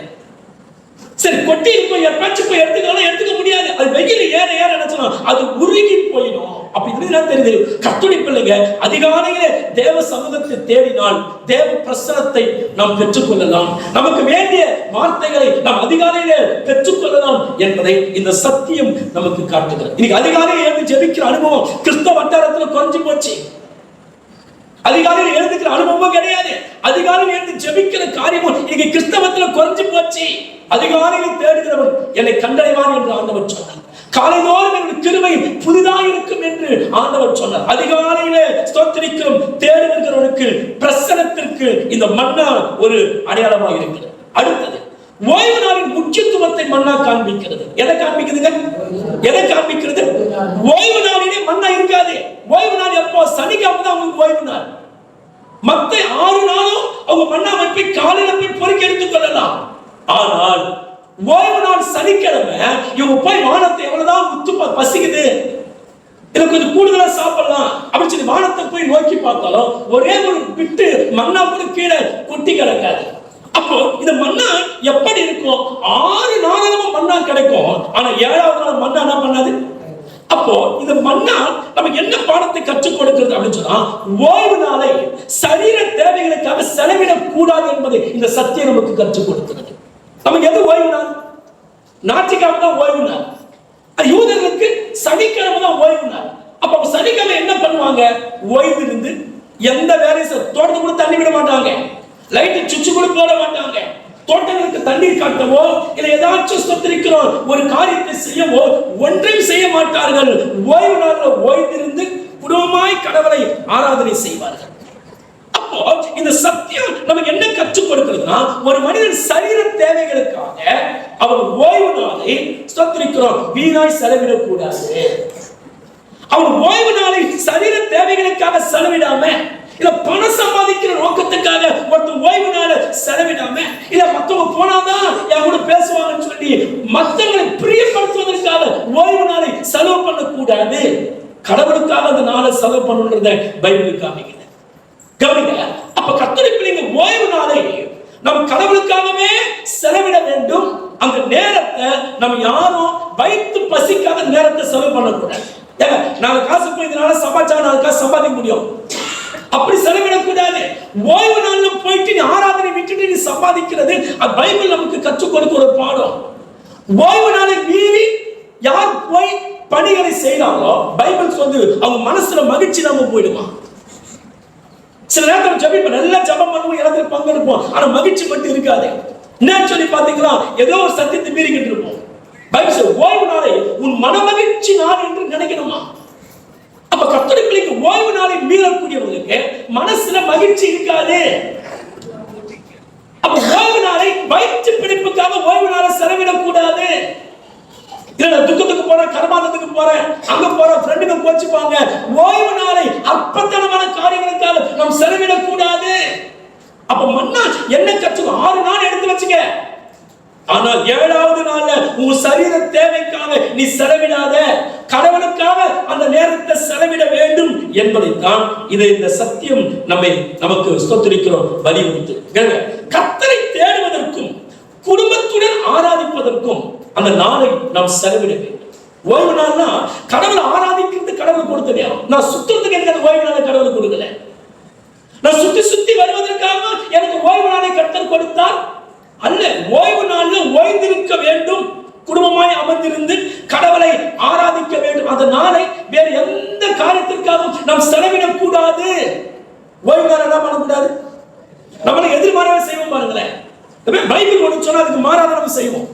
சரி, கொட்டி போய் எப்பச்சு போய் எடுத்துக்க முடியாது. அது வெயில் ஏற ஏற என்ன அது உருகி போயிடும். அப்படி தெரியுது. கர்த்தருடைய பிள்ளைங்க அதிகாலையிலே தேவ சமூகத்தை தேடினால் தேவ பிரசனத்தை நாம் பெற்றுக்கொள்ளலாம். நமக்கு வேண்டிய வார்த்தைகளை நாம் அதிகாலையிலே பெற்றுக்கொள்ளலாம் என்பதை இந்த சத்தியம் நமக்கு காட்டுகிறது. இன்னைக்கு அதிகாலையில் எழுந்து ஜெபிக்கிற அனுபவம் கிறிஸ்தவ வட்டாரத்தில் குறைஞ்சு போச்சு. அதிகாலையில் எழுந்துக்கிற அனுபவமும் கிடையாது. அதிகாலையில் எழுந்து ஜெபிக்கிற காரியமும் இன்னைக்கு கிறிஸ்தவத்துல குறைஞ்சு போச்சு. அதிகாலையில் தேடுகிறவன் என்னை கண்டடைவான் என்று ஆண்டவர் சொன்னார். காலைதோறும் என்னுடைய கிருபை புதிதாக இருக்கும் என்று ஆண்டவர் சொன்னார். அதிகாலையிலே ஸ்தோத்திரிக்கும் தேடுகிறவனுக்கு பிரசனத்திற்கு இந்த மன்னா ஒரு அடையாளமாக இருக்கிறது. அடுத்தது, ஓய்வு நாளின் முக்கியத்துவத்தை மன்னா காண்பிக்கிறது. எதை காண்பிக்கிறதுங்க? எதை காண்பிக்கிறது? ஓய்வு நாளிலே மன்னா இருக்காது. ஓய்வு நாள் எப்போ? சனிக்கிழமை தான் அவங்களுக்கு ஓய்வு நாள். மத்த 6 நாளும் அவங்க மன்னா போய் காலையில போய் பொறுக்கி எடுத்துக் கொள்ளலாம். ஆனால் ஓய்வு நாள் சனிக்கிழமை இவங்க போய் வானத்தை எவ்வளவுதான் உத்து பசிக்குது, இதை கொஞ்சம் கூடுதலா சாப்பிடலாம் அப்படின்னு சொல்லி வானத்தை போய் நோக்கி பார்த்தாலும் ஒரே ஒரு பிட்டு மன்னா கூட கீழே கொட்டி கிடக்காது. அப்போ இந்த மன்னா எப்படி இருக்கும்? 6 நாளும் மன்னா கிடைக்கும். ஆனா 7வது நாள் மன்னா என்ன பண்ணாது. அப்போ இந்த மன்னா நமக்கு என்ன பாடத்தை கற்றுக் கொடுக்கிறது அப்படின்னு சொன்னா, ஓய்வு நாளை சரீர தேவைகளுக்காக செலவிடக் கூடாது என்பதை இந்த சத்தியம் நமக்கு கற்றுக் கொடுக்கிறது. நமக்கு எது ஓய்வு நாள்? ஞாயிற்றுக்கிழமை தான் ஓய்வு நாள். யூதர்களுக்கு சனிக்கிழமை தான் ஓய்வு நாள். அப்ப சனிக்கிழமை என்ன பண்ணுவாங்க? ஓய்வு இருந்து எந்த வேலையும் தோட்டத்தை கூட தண்ணி விட மாட்டாங்க, லைட் சுவிட்ச் கூட போட மாட்டாங்க, தோட்டங்களுக்கு தண்ணீர் காட்டவோ இல்ல ஏதாச்சும் ஸ்தோத்திரிக்கிறோம் ஒரு காரியத்தை செய்யவோ ஒன்றையும் செய்ய மாட்டார்கள். ஓய்வு நாளில் ஓய்ந்திருந்து குடும்பமாய் கடவுளை ஆராதனை செய்வார்கள். அப்போ இந்த சத்தியம் நமக்கு என்ன கற்றுக் கொடுக்கிறதுனா, ஒரு மனிதன் சரீர தேவைகளுக்காக அவன் ஓய்வு நாளை ஸ்தோத்திரிக்கிறோம் வீணாய் செலவிடக்கூடாது. அவன் ஓய்வு நாளை சரீர தேவைகளுக்காக செலவிடாம, இல்ல பணம் சம்பாதிக்கிற நோக்கத்துக்காக ஒருத்தர் ஓய்வு நாளை செலவிடாம, இல்ல மத்தவங்க போனாதான் என் கூட பேசுவாங்கன்னு சொல்லி மத்தவங்களை பிரியப்படுத்துவதற்காக ஓய்வு நாளை செலவு பண்ணக்கூடாது. கடவுளுக்காக அந்த நாளை செலவு பண்ணணுன்றத பைபிள் காமிக்குது. கவனிங்க, அப்ப கர்த்தருடைய பிள்ளைங்க ஓய்வு நாளை நம் கடவுளுக்காகவே செலவிட வேண்டும். அந்த நேரத்தை நம்ம யாரும் வயிற்று பசிக்காத நேரத்தை செலவு பண்ணக்கூடாது. நாலு காசு போய் இதனால சம்பாதிச்சா 4 காசு சம்பாதிக்க முடியும், அப்படி செலவிடக்கூடாது. ஓய்வு நாள்ல போயிட்டு நீ ஆராதனை விட்டுட்டு நீ சம்பாதிக்கிறது அது பைபிள் நமக்கு கற்றுக் கொடுக்கிற ஒரு பாடம். ஓய்வு நாளை மீறி யார் போய் பணிகளை செய்யறாங்களோ பைபிள் சொல்லு அவங்க மனசுல மகிழ்ச்சி நம்ம போயிடுமா. சில நேரத்தில் ஜெபிப்போம், நல்லா ஜெபம் பண்ணுவோம், எல்லாத்தையும் பங்கெடுப்போம், ஆனா மகிழ்ச்சி மட்டும் இருக்காது. என்ன சொல்லி பாத்தீங்களா, ஏதோ ஒரு சத்தியத்தை மீறிக்கிட்டு இருப்போம். பைபிள் சொல்லுது ஓய்வு நாளை உன் மனமகிழ்ச்சி நாள் என்று நினைக்கணுமா. அப்ப கர்த்தருடைய பிள்ளைக்கு ஓய்வு நாளை மீறக்கூடியவங்களுக்கு மனசுல மகிழ்ச்சி இருக்காது. அப்ப ஓய்வு நாளை வயிற்று பிடிப்புக்காக ஓய்வு நாளை செலவிடக் கூடாது. இல்ல துக்கத்துக்கு போறேன், கர்மாந்தத்துக்கு போறேன், அங்க போறேன், ஃப்ரெண்டுங்க கோச்சுப்பாங்க, ஓய்வு நாளை அற்பத்தனமான காரியங்களுக்காக நாம் செலவிடக் கூடாது. அப்ப மன்னா என்ன கற்றுக்கும், 6 நாள் எடுத்து வச்சுக்க, ஆனால் 7வது நாள்ல உன் சரீர தேவைக்காக நீ செலவிடாத, கடவுளுக்காக அந்த நேரத்தை செலவிட வேண்டும் என்பதைத்தான் இந்த சத்தியம் நமக்கு ஸ்தோத்திரிக்கிறோம் வலியுறுத்து. கர்த்தரை தேடுவதற்கும் குடும்பத்துடன் ஆராதிப்பதற்கும் அந்த நாளை நாம் செலவிட வேண்டும். ஓய்வு நாள்னா கடவுளை ஆராதிக்கிறது கடவுள் கொடுத்த நேரம். நான் சுத்துறதுக்கு எனக்கு அந்த ஓய்வு நாளை கடவுள் கொடுக்கல. நான் சுத்தி வருவதற்காக எனக்கு ஓய்வு நாளை கர்த்தர் கொடுத்தார் அல்ல. ஓய்வு நாள்ல ஓய்ந்திருக்க வேண்டும், குடும்பமாய் அமர்ந்திருந்து கடவுளை ஆராதிக்க வேண்டும். அந்த நாளை வேற எந்த காரியத்திற்காகவும் நாம் செலவிடக் கூடாது. ஓய்வு நாள் என்ன பண்ணக்கூடாது, நம்மளை எதிர்மாறாக செய்வோம் பாருங்களேன். பைபிள் ஒன்று சொன்னா அதுக்கு மாறாத நம்ம செய்வோம்.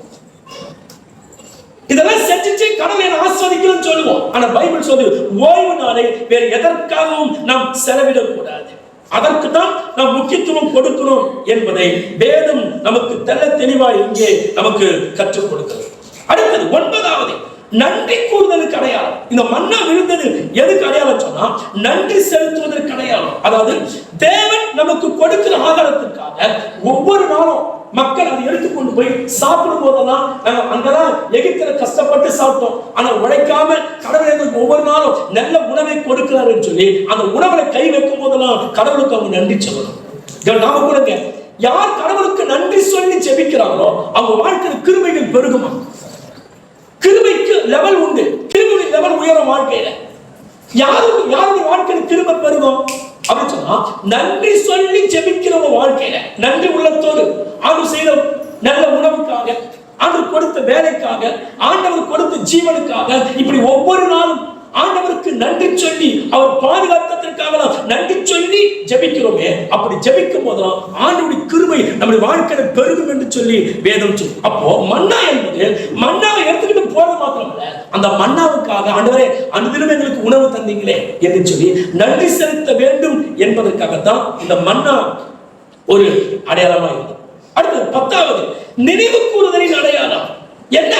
இதெல்லாம் செஞ்சுட்டு கடவுளை ஆஸ்வதிக்கணும்னு சொல்லுவோம். ஆனா பைபிள் சொல்லுது ஓய்வு நாளை வேற எதற்காகவும் நாம் செலவிடக் கூடாது. அதற்கு தான் நாம் முக்கியத்துவம் கொடுக்கணும் என்பதை வேதம் நமக்கு தெள்ள தெளிவாய் இங்கே நமக்கு கற்றுக் கொடுக்கிறது. அடுத்தது 9வது நன்றி கூறுதலுக்கு அடையாளம். இந்த மன்னா விழுந்தது எதுக்கு அடையாளம் சொன்னா நன்றி செலுத்துவதற்கு அடையாளம். அதாவது தேவன் நமக்கு கொடுக்கிற ஆதாரத்திற்காக ஒவ்வொரு நாளும் மக்கள் அதை எடுத்துக்கொண்டு போய் சாப்பிடும் போதெல்லாம் அங்கதான் எகிப்தில கஷ்டப்பட்டு சாப்பிட்டோம், ஆனா உழைக்காம கடவுள் எங்களுக்கு ஒவ்வொரு நாளும் நல்ல உணவை கொடுக்கிறாருன்னு சொல்லி அந்த உணவுல கை வைக்கும் போதெல்லாம் கடவுளுக்கு அவங்க நன்றி சொல்லணும். நாம கூட யார் கடவுளுக்கு நன்றி சொல்லி ஜெபிக்கிறாங்களோ அவங்க வாழ்க்கையில் கிருபைகள் பெருகுமா. கிருபைக்கு லெவல் உண்டு, கிருபையின் லெவல் உயரும் வாழ்க்கையில. யாருடைய வாழ்க்கையில் கிருபை பெருகும் அப்படின்னு சொன்னா நன்றி சொல்லி ஜெபிக்கிறவங்க வாழ்க்கையில நன்றி உள்ளத்தோடு ஆண்டவர் செய்த நல்ல உணவுக்காக, ஆண்டவர் கொடுத்த வேலைக்காக, ஆண்டவர் கொடுத்த ஜீவனுக்காக இப்படி ஒவ்வொரு நாளும் ஆண்டவருக்கு நன்றி சொல்லி அவர் பாதுகாத்ததற்காக நன்றி சொல்லி ஜெபிக்கிறோமே. அப்படி ஜெபிக்கும் போதெல்லாம் ஆண்டவருடைய கிருபை நம்முடைய வாழ்க்கையில பெருகும் என்று சொல்லி வேதம் சொல்லு. அப்போ மன்னா என்பது மன்னாவை எடுத்துக்கிட்டு போறது மாத்திரமல்ல, அந்த மன்னாவுக்காக ஆண்டவரே அன்றிலும் எங்களுக்கு உணவு தந்தீங்களே என்று சொல்லி நன்றி செலுத்த வேண்டும் என்பதற்காகத்தான் இந்த மன்னா ஒரு அடையாளமா இருக்கு. அடுத்து 10வது நினைவு கூறுதலின் அடையாளம் என்ன.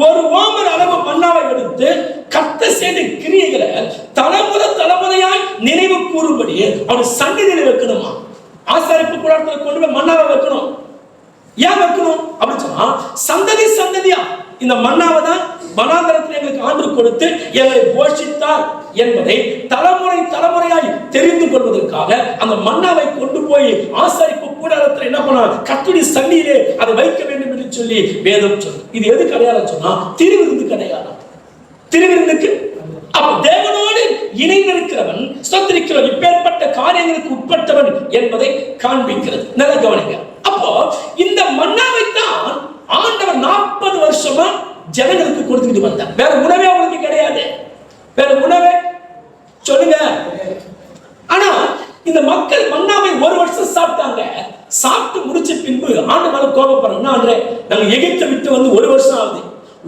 ஒரு ஓமர் அளவு மன்னாவை எடுத்து கர்த்தர் செய்த கிரியைகளை தலைமுறையாய் நினைவு கூறும்படி அவர் சந்நிதியில வைக்கணுமா. ஆசாரிப்பு கூடாரத்தில் கொண்டு போய் மன்னாவை வைக்கணும். ஏன் வைக்கணும் அப்படின்னு சொன்னா சந்ததியா இந்த மன்னாவை தான் வனாந்தரத்தில் எங்களுக்கு ஆண்டு கொடுத்து எங்களை போஷித்தார் என்பதை தலைமுறையாய் தெரிந்து கொள்வதற்காக அந்த மன்னாவை கொண்டு போய் ஆசாரிப்பு கூடாரத்தில் என்ன பண்ண கர்த்தருடைய சந்நிதியிலே அதை வைக்க வேண்டும் என்று சொல்லி வேதம் சொல்லு. இது எதுக்கு அடையாளம் சொன்னா திருவிருந்துக்கு அடையாளம். திருவிருந்துக்கு அப்ப தேவனோடு இணைந்திருக்கிறவன் ஸ்தோத்திரிக்கிறவன் இப்பேற்பட்ட காரியங்களுக்கு உட்பட்டவன் என்பதை காண்பிக்கிறது. நல்ல கவனிங்க. அப்போ இந்த மன்னாவை தான் ஆண்டவர் 40 வருஷமா ஜனங்களுக்கு கொடுத்துக்கிட்டு வந்தார். வேற உணவே அவங்களுக்கு கிடையாது. வேற உணவே சொல்லுங்க. ஆனா இந்த மக்கள் மன்னாவை 1 வருஷம் சாப்பிட்டாங்க. சாப்பிட்டு முடிச்ச பின்பு ஆண்டவர் கோபப்படுறாங்க. ஆண்டவரே நாங்க எகிப்தை விட்டு வந்து 1 வருஷம் ஆகுது,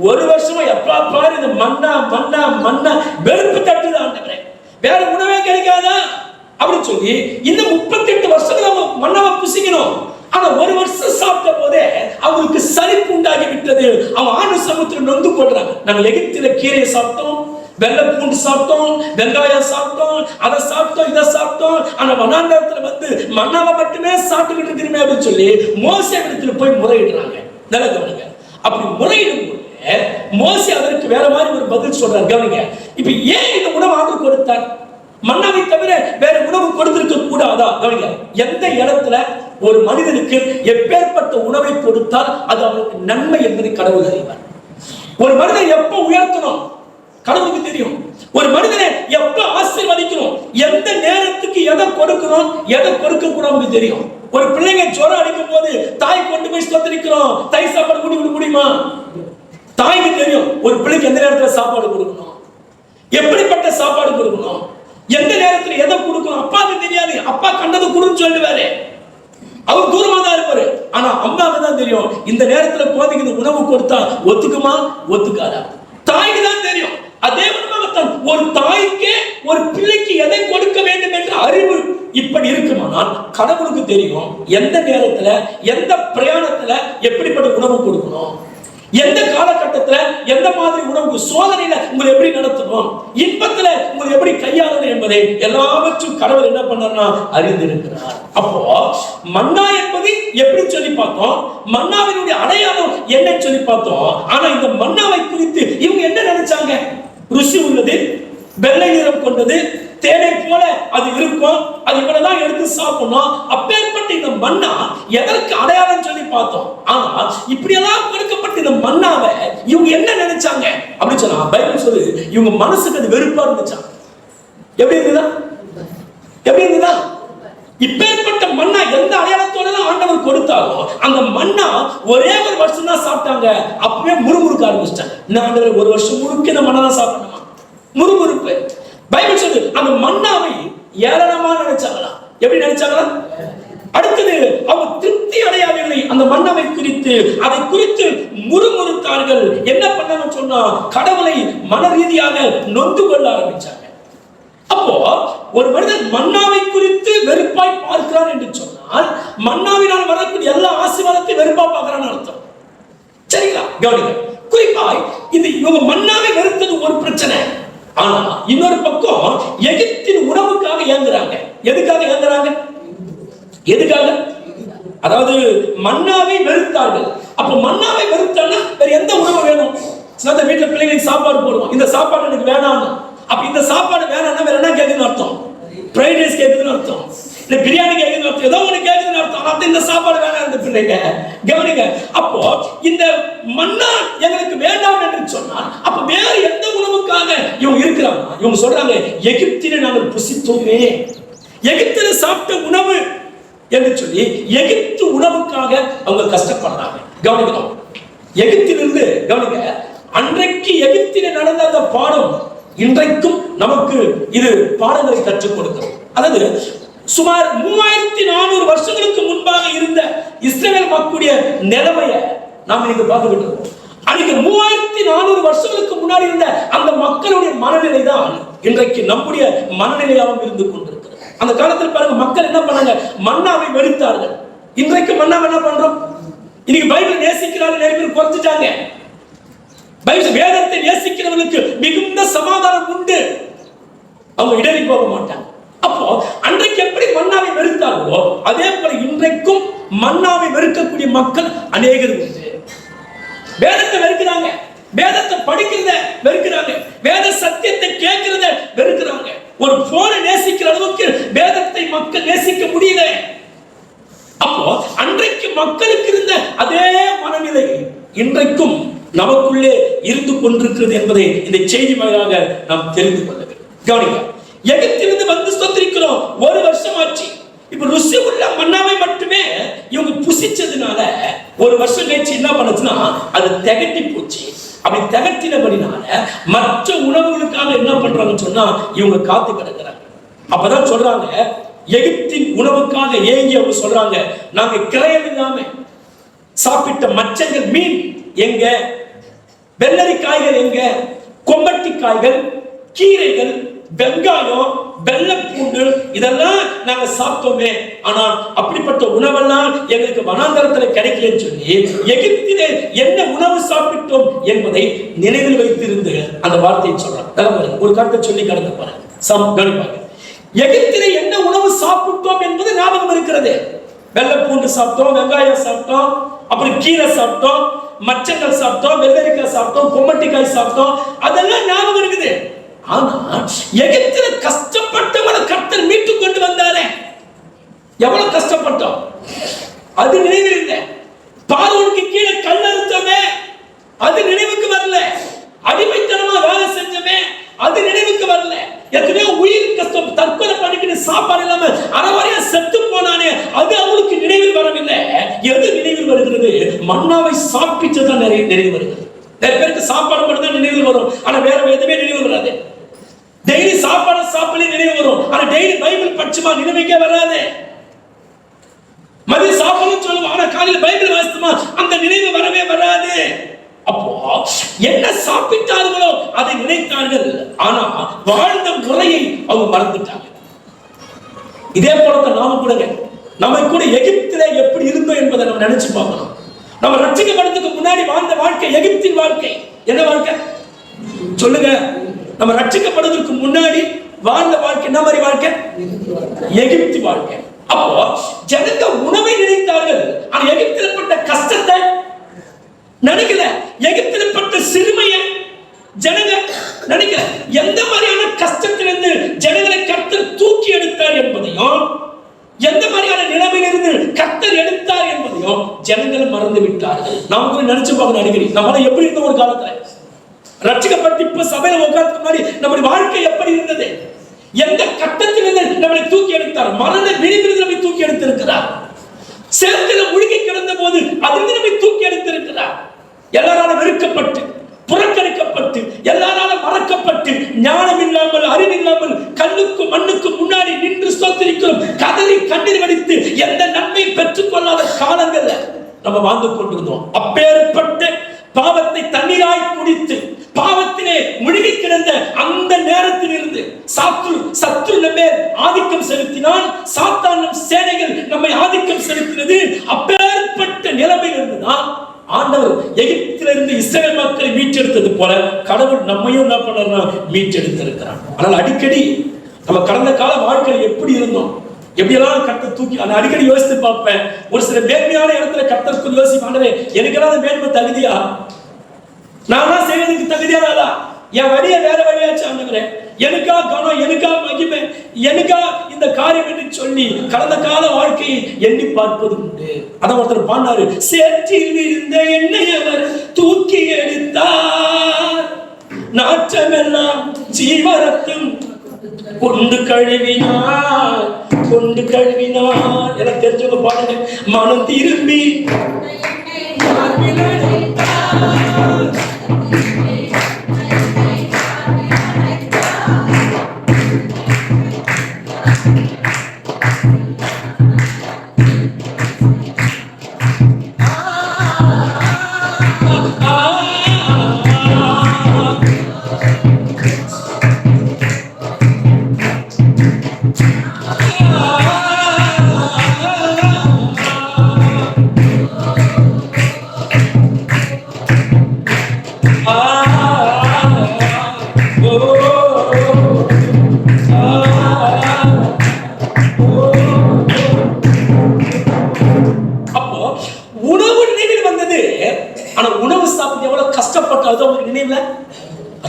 1 வருஷமா எப்பா பாரு இந்த மன்னா வெறுப்பு தட்டுது ஆண்டவரே, வேற உணவே கிடைக்காதா அப்படின்னு சொல்லி இந்த 38 வருஷத்துல அவங்க மன்னாவை புசிக்கணும். ஆனா 1 வருஷம் சாப்பிட்ட போதே அவங்களுக்கு சலிப்பு உண்டாகி விட்டது. அவங்க ஆண்டு சமூகத்தில் நொந்து கொள்றாங்க. நாங்கள் எகிப்தில கீரையை சாப்பிட்டோம், வெள்ளை பூண்டு சாப்பிட்டோம், வெங்காயம் சாப்பிட்டோம், அதை சாப்பிட்டோம், இதை சாப்பிட்டோம், ஆனா வனாந்தரத்துல வந்து மன்னாவை மட்டுமே சாப்பிட்டுக்கிட்டு இருக்கிறீங்க அப்படின்னு சொல்லி மோசே இடத்துல போய் முறையிடுறாங்க. நல்ல கவனிங்க. அப்படி முறையிடும் போது மோசே அதற்கு வேற மாதிரி ஒரு பதில் சொல்றாரு. கவனிங்க. இப்ப ஏன் இந்த உணவு ஆண்டு கொடுத்தார்? மன்னாவை தவிர வேற உணவு கொடுத்திருக்க கூடாதா? கவனிங்க. எந்த இடத்துல ஒரு மனிதனுக்கு எப்பேற்பட்ட உணவை கொடுத்தால் அது அவனுக்கு நன்மை என்பதை கடவுள் அறிவார். ஒரு மனிதனை எப்ப உயர்த்தணும் கடவுளுக்கு தெரியும். ஒரு மனிதனை எப்ப ஆசீர்வதிக்கணும், எந்த நேரத்துக்கு எதை கொடுக்கணும், எதை கொடுக்க கூடாது தெரியும். ஒரு பிள்ளைங்க ஜுரம் அடிக்கும் போது தாய் கொண்டு போய் ஸ்தோத்திரிக்கிறோம், தை சாப்பாடு கூட்டி விட முடியுமா? தாய்க்கு தெரியும் ஒரு பிள்ளைக்கு எந்த நேரத்துல சாப்பாடு கொடுக்கணும், எப்படிப்பட்ட சாப்பாடு கொடுக்கணும், எந்த நேரத்துல எதை கொடுக்கணும் அப்பாவுக்கு தெரியாது. அப்பா கண்டது கொடுன்னு சொல்லுவாரு, அவர் தூரமா தான் இருப்பாரு. ஆனா அம்மாவுக்கு தான் தெரியும் இந்த நேரத்துல குழந்தைக்கு உணவு கொடுத்தா ஒத்துக்குமா ஒத்துக்காதா. தாய்க்கு தான் தெரியும். அதே ஒரு தாய்க்கு ஒரு பிள்ளைக்கு எதை கொடுக்க வேண்டும் என்ற அறிவு இப்படி இருக்குமானால் கடவுளுக்கு தெரியும் எந்த நேரத்துல எந்த பிரயாணத்துல எப்படிப்பட்ட உணவு கொடுக்கணும், எந்த காலகட்டத்துல எந்த மாதிரி உணவு, சோதனையில உங்களை எப்படி நடத்தணும், இன்பத்துல உங்களை எப்படி கையாளணும் என்பதை எல்லாவற்றும் கடவுள் என்ன பண்ணார்னா அறிந்திருக்கிறார். அப்போ மன்னா என்பது எப்படி சொல்லி பார்த்தோம், மன்னாவினுடைய அடையாளம் என்ன சொல்லி பார்த்தோம். ஆனா இந்த மன்னாவை குறித்து இவங்க என்ன நினைச்சாங்க, ருசி உள்ளது, வெள்ளை நிறம் கொண்டது, தேனை போல அது இருக்கும், அது இவ்வளவுதான் எடுத்து சாப்பிடணும். அப்பேற்பட்ட இந்த மன்னா எதற்கு அடையாளம் சொல்லி பார்த்தோம். ஆனா இப்படியெல்லாம் கொடுக்கப்பட்ட இந்த மன்னாவை இவங்க என்ன நினைச்சாங்க அப்படின்னு சொன்னா பைபிள் சொல்லு இவங்க மனசுக்கு அது வெறுப்பா இருந்துச்சாங்க. எப்படி இருந்ததா, எப்படி இருந்ததா? இப்பேற்பட்ட மன்னா எந்த அடையாளத்தோட ஆண்டவர் கொடுத்தாலும் அந்த மன்னா ஒரே ஒரு வருஷம் தான் சாப்பிட்டாங்க. அப்பவே முறுமுறுக்க ஆரம்பிச்சிட்டாங்க. நான் ஒரு வருஷம் முழுக்க இந்த மன்னா தான் சாப்பிடணுமா, முறுமுறுப்பு. பைபிள் சொல்லு அந்த மன்னாவை ஏளனமா நினைச்சாங்களா, எப்படி நினைச்சாங்களா? அடுத்தது அவங்க திருப்தி அடையவில்லை அந்த மன்னாவை குறித்து, அதை குறித்து முறுமுறுத்தார்கள். என்ன பண்ணாங்கன்னு சொன்னா கடவுளை மன ரீதியாக நொந்து கொள்ள ஆரம்பிச்சாங்க. அப்போ ஒரு மனிதன் மன்னாவை குறித்து வெறுப்பாய் பார்க்கிறான் என்று சொன்னால் மன்னாவினால் வரக்கூடிய எல்லா ஆசீர்வாதத்தை வெறுப்பா பார்க்கிறான்னு அர்த்தம். சரிங்களா? கவனிங்க. குறிப்பாய் இந்த இவங்க மன்னாவை வெறுத்தது ஒரு பிரச்சனை. ஆனா இன்னொரு பக்கம் எகிப்தின் உணவுக்காக ஏங்குறாங்க. எதுக்காக ஏங்குறாங்க? எதுக்காக? அதாவது மன்னாவை வெறுத்தார்கள். அப்ப மன்னாவை வெறுத்தாங்கன்னா வேற எந்த உணவு வேணும்? சில வீட்டுல பிள்ளைங்களுக்கு சாப்பாடு போடுவோம், இந்த சாப்பாடு எனக்கு வேணாம். அப்ப இந்த சாப்பாடு வேணாம்னா வேற என்ன கேக்குதுன்னு அர்த்தம்? ஃப்ரைட் ரைஸ் கேக்குதுன்னு அர்த்தம், இல்ல பிரியாணி கேக்குதுன்னு அர்த்தம், ஏதோ ஒண்ணு கேக்குதுன்னு அர்த்தம். அப்ப இந்த சாப்பாடு வேணாம் இந்த பிள்ளைங்க. கவனிங்க. அப்போ இந்த மன்னா எங்களுக்கு வேண்டாம் என்று சொன்னால் அப்ப வேற எந்த உணவுக்காக இவங்க இருக்கிறாங்க? இவங்க சொல்றாங்க எகிப்திலே நாங்கள் புசித்தோமே, எகிப்தில சாப்பிட்ட உணவு என்று சொல்லி எகிப்து உணவுக்காக அவங்க கஷ்டப்படுறாங்க. கவனிக்கணும். எகிப்திலிருந்து கவனிங்க, அன்றைக்கு எகிப்திலே நடந்த அந்த பாடம் இன்றைக்கும் நமக்கு இது பாடங்களை கற்றுக் கொடுக்கிறது. அதாவது சுமார் 3400 வருஷங்களுக்கு முன்பாக இருந்த இஸ்ரவேல் மக்களுடைய நிலைமையை நாம் இன்னைக்கு பார்த்துக்கிட்டு இருக்கோம். அன்னைக்கு 3400 வருஷங்களுக்கு முன்னாடி இருந்த அந்த மக்களுடைய மனநிலை தான் இன்றைக்கு நம்முடைய மனநிலையாகவும் இருந்து கொண்டிருக்கிறது. அந்த காலத்தில் பாருங்க, மக்கள் என்ன பண்ணாங்க, மன்னாவை வெறுத்தார்கள். இன்றைக்கு மன்னாவை என்ன பண்றோம்? இன்னைக்கு பைபிள் நேசிக்கிறார்கள் நிறைய பேர் குறைச்சிட்டாங்க. பைபிள் வேதத்தை நேசிக்கிறவர்களுக்கு மிகுந்த சமாதானம் உண்டு, அவங்க இடறி போக மாட்டாங்க. அப்போ அன்றைக்கு எப்படி மன்னாவை வெறுத்தார்களோ அதே போல இன்றைக்கும் மன்னாவை வெறுக்கக்கூடிய மக்கள் அநேகர் உண்டு. வேதத்தை வெறுக்கிறாங்க, வேதத்தை படிக்கிறத வெறுக்கிறாங்க, வேத சத்தியத்தை கேட்கிறத வெறுக்கிறாங்க. ஒரு போனை நேசிக்கிற அளவுக்கு வேதத்தை மக்கள் நேசிக்க முடியல. அப்போ அன்றைக்கு மக்களுக்கு இருந்த அதே மனநிலை இன்றைக்கும் நமக்குள்ளே இருந்து கொண்டிருக்கிறது என்பதை இந்த செய்தி வாயிலாக நாம் தெரிந்து கொள்ள வேண்டும். கவனிங்க. எகிப்திலிருந்து வந்து ஸ்தோத்திரிக்கிறோம், ஒரு வருஷம் ஆச்சு. இப்ப ருசி உள்ள மன்னாவை மட்டுமே இவங்க புசிச்சதுனால ஒரு வருஷம் கழிச்சு என்ன பண்ணுச்சுன்னா அது திகட்டி போச்சு. அப்படி திகட்டினபடினால மற்ற உணவுகளுக்காக என்ன பண்றாங்கன்னு சொன்னா இவங்க காத்து கிடக்குறாங்க. அப்பதான் சொல்றாங்க, எகிப்தின் உணவுக்காக ஏங்கி அவங்க சொல்றாங்க, நாங்க கிரயம் இல்லாம சாப்பிட்ட மச்சங்கள் மீன் எங்க, வெள்ளரி காய்கள் எங்க, கொம்பட்டி காய்கள், கீரைகள், வெங்காயம், வெள்ளைப்பூண்டு இதெல்லாம் நாங்க சாப்பிட்டோமே, ஆனால் அப்படிப்பட்ட உணவெல்லாம் எங்களுக்கு வனாந்தரத்துல கிடைக்கலன்னு சொல்லி எகிப்திலே என்ன உணவு சாப்பிட்டோம் என்பதை நினைவில் வைத்திருந்து அந்த வார்த்தையை சொல்றாங்க. ஒரு கருத்தை சொல்லி கடந்து பாருங்க. எகிப்திலே என்ன உணவு சாப்பிட்டோம் என்பது ஞாபகம் இருக்கிறது. வெள்ளைப்பூண்டு சாப்பிட்டோம், வெங்காயம் சாப்பிட்டோம், அப்புறம் கீரை சாப்பிட்டோம், மச்சங்கள் சாப்பிட்டோம், வெள்ளரிக்காய் சாப்பிட்டோம், கொம்மட்டிக்காய் சாப்பிட்டோம், அதெல்லாம் ஞாபகம் இருக்குது. ஆனா எகிப்தில கஷ்டப்பட்டவரை கர்த்தர் மீட்டு கொண்டு வந்தாரே, எவ்வளவு கஷ்டப்பட்டோம் அது நினைவில் இல்லை. பார்வோனுக்கு கீழே கல் அறுத்தோமே அது நினைவுக்கு வரல. அடிமைத்தனமா வேலை செஞ்சோமே அது நினைவுக்கு வரல. எத்தனையோ உயிர் கஷ்டம், தற்கொலை பண்ணிக்கிட்டு சாப்பாடு இல்லாம அறவரையா செத்து போனானே அது அவங்களுக்கு நினைவில் வரவில்லை. எது நினைவில் வருகிறது? மன்னாவை சாப்பிட்டதான் நினைவு வருகிறது. நிறைய பேருக்கு சாப்பாடு மட்டும் தான் நினைவு வரும், ஆனா வேற எதுவுமே நினைவு வராது. டெய்லி சாப்பாடு சாப்பிட நினைவு வரும், ஆனா டெய்லி பைபிள் படிச்சுமா நினைவுக்கே வராது. மதிய சாப்பாடு சொல்லுவோம், ஆனா காலையில் பைபிள் வாசித்துமா அந்த நினைவு வரவே வராது. அப்போ என்ன சாப்பிட்டார்களோ அதை நினைத்தார்கள், ஆனா வாழ்ந்த முறையை அவங்க மறந்துட்டாங்க. இதே போலதான் நாம கூட நம்ம கூட எகிப்திலே எப்படி இருந்தோம் என்பதை நம்ம நினைச்சு பார்க்கணும். நம்ம ரட்சிக்கப்படுறதுக்கு முன்னாடி வாழ்ந்த வாழ்க்கை எகிப்தின் வாழ்க்கை. என்ன வாழ்க்கை சொல்லுங்க? நம்ம ரட்சிக்கப்படுவதற்கு முன்னாடி வாழ்ந்த வாழ்க்கை என்ன மாதிரி வாழ்க்கை? எகிப்தி வாழ்க்கை. அப்போ ஜனங்க உணவை நினைத்தார்கள், ஆனா எகிப்தில் பட்ட கஷ்டத்தை நினைக்கல. எகிப்தில் பட்ட சிறுமையை ஜனங்க நினைக்கல. எந்த மாதிரியான கஷ்டத்திலிருந்து ஜனங்களை கர்த்தர் தூக்கி எடுத்தார் என்பதையும், எந்த மாதிரியான நிலைமையிலிருந்து கர்த்தர் எடுத்தார் என்பதையும் ஜனங்கள் மறந்து விட்டார்கள். நாம கூட நினைச்சு பார்க்கணும் அடிக்கடி. நம்மள எப்படி இருந்த ஒரு காலத்துல ரட்சிக்கப்பட்டு இப்ப சபையில உட்கார்றதுக்கு முன்னாடி நம்முடைய வாழ்க்கை எப்படி இருந்தது? எந்த கட்டத்திலிருந்து நம்மளை தூக்கி எடுத்தார்? மரண விளிம்பில் நம்மை தூக்கி எடுத்திருக்கிறார். சேத்துல முழுகி கிடந்த போது அதிலிருந்து நம்மை தூக்கி எடுத்திருக்கிறார். எல்லாராலும் வெறுக்கப்பட்டு, புறக்கணிக்கப்பட்டு, எல்லாராலும் மறக்கப்பட்டு, ஞானம் இல்லாமல், அறிவு இல்லாமல், கண்ணுக்கும் மண்ணுக்கும் முன்னாடி நின்று ஸ்தோத்திரிக்கிறோம், கதறி கண்ணீர் வடித்து எந்த நன்மை பெற்றுக் கொள்ளாத காலங்கள்ல நம்ம வாழ்ந்து கொண்டிருந்தோம். அப்பேற்பட்ட பாவத்தை தண்ணீராய் குடித்து பாவத்திலே முழுகி கிடந்த அந்த நேரத்தில் இருந்து சத்ரு நம்மை ஆதிக்கம் செலுத்தினான். சாத்தான் நம் சேனைகள் நம்மை ஆதிக்கம் செலுத்தினது. அப்பேற்பட்ட நிலைமையில் இருந்துதான் ஆண்டவர் எகிப்திலிருந்து இஸ்ரவேல் மக்களை மீட்டெடுத்தது போல கடவுள் நம்மையும் என்ன பண்ணா மீட்டெடுத்திருக்கிறார். ஆனால் அடிக்கடி நம்ம கடந்த கால வாழ்க்கையில் எப்படி இருந்தோம், எப்படியெல்லாம் கர்த்தர் தூக்கி நான் அடிக்கடி யோசித்து பார்ப்பேன். ஒரு சில மேன்மையான இடத்துல கர்த்தருக்கு யோசிப்பாண்டவே எனக்கெல்லாம் அந்த மேன்மை தகுதியா, நான் செய்வதற்கு தகுதியானதா, என் வழியை வேற வழியாச்சு ஆண்டவரே, எனக்கா கனம், எனக்கா மகிமை, எனக்கா இந்த காரியம் என்று சொல்லி கடந்த கால வாழ்க்கையை எண்ணி பார்ப்பது உண்டு. அதான் ஒருத்தர் பாடினாரு, சேற்றில் விழுந்த என்னை அவர் தூக்கி எடுத்தார், நாற்றமெல்லாம் ஜீவரத்தும் கொண்டு கழுவினார், கொண்டு கழுவினார். எனக்கு தெரிஞ்சவங்க பாடுங்க, மனம் திரும்பி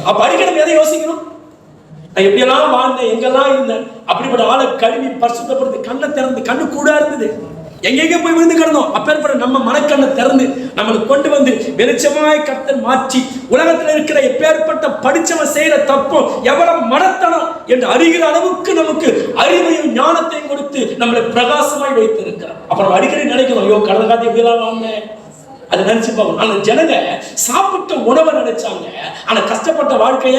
அப்ப அடிக்கடி எதை யோசிக்கணும்? நான் எப்படியெல்லாம் வாழ்ந்தேன், எங்கெல்லாம் இருந்தேன், அப்படிப்பட்ட ஆளை கழுவி பரிசுத்தப்படுத்தி கண்ணை திறந்து, கண்ணு கூட இருந்தது, எங்கெங்க போய் விழுந்து கிடந்தோம். அப்பேற்பட்ட நம்ம மனக்கண்ணை திறந்து நம்மளை கொண்டு வந்து வெளிச்சமாய் கர்த்தர் மாற்றி உலகத்தில் இருக்கிற எப்பேற்பட்ட படிச்சவன் செய்யற தப்பும் எவ்வளவு மனத்தனம் என்று அறிகிற அளவுக்கு நமக்கு அறிவையும் ஞானத்தையும் கொடுத்து நம்மளை பிரகாசமாய் வைத்திருக்கிறார். அப்புறம் அடிக்கடி நினைக்கணும், ஐயோ கடந்த காலத்தை எப்படியெல்லாம் வாழ்ந்தேன், அதை நினைச்சு பார்க்கணும். ஆனா ஜனங்க சாப்பிட்ட உணவை நினைச்சாங்க, ஆனா கஷ்டப்பட்ட வாழ்க்கைய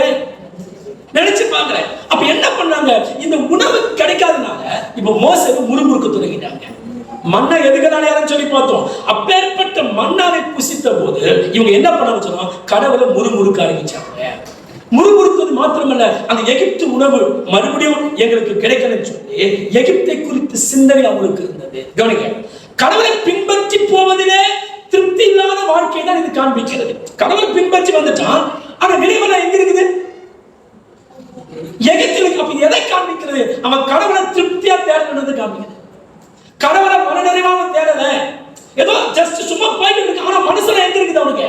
நினைச்சு பார்க்கல. அப்ப என்ன பண்ணாங்க? இந்த உணவு கிடைக்காதனால இப்ப மோசே முறுமுறுக்க தொடங்கிட்டாங்க. மண்ணா எதுக்கனால யாரும் சொல்லி பார்த்தோம். அப்பேற்பட்ட மண்ணாவை புசித்த போது இவங்க என்ன பண்ண சொன்னா, கடவுளை முறுமுறுக்க ஆரம்பிச்சாங்க. முறுமுறுத்தது மாத்திரமல்ல, அந்த எகிப்து உணவு மறுபடியும் எங்களுக்கு கிடைக்கணும்னு சொல்லி எகிப்தை குறித்து சிந்தனை அவங்களுக்கு இருந்தது. கவனிங்க, கடவுளை பின்பற்றி போவதிலே திருப்தி இல்லாத வாழ்க்கை தான் இது காண்பிக்கிறது. கடவுளை பின்பற்றி வந்துட்டான், ஆனா விளைவெல்லாம் எங்க இருக்குது? எகிப்தில். அப்ப எதை காண்பிக்கிறது? அவன் கடவுளை திருப்தியா தேடுறது காண்பிக்கிறது. கடவுளை மனநிறைவாக தேடல, ஏதோ ஜஸ்ட் சும்மா போயிட்டு இருக்கு, ஆனா மனசுல எங்க இருக்குது அவனுக்கு?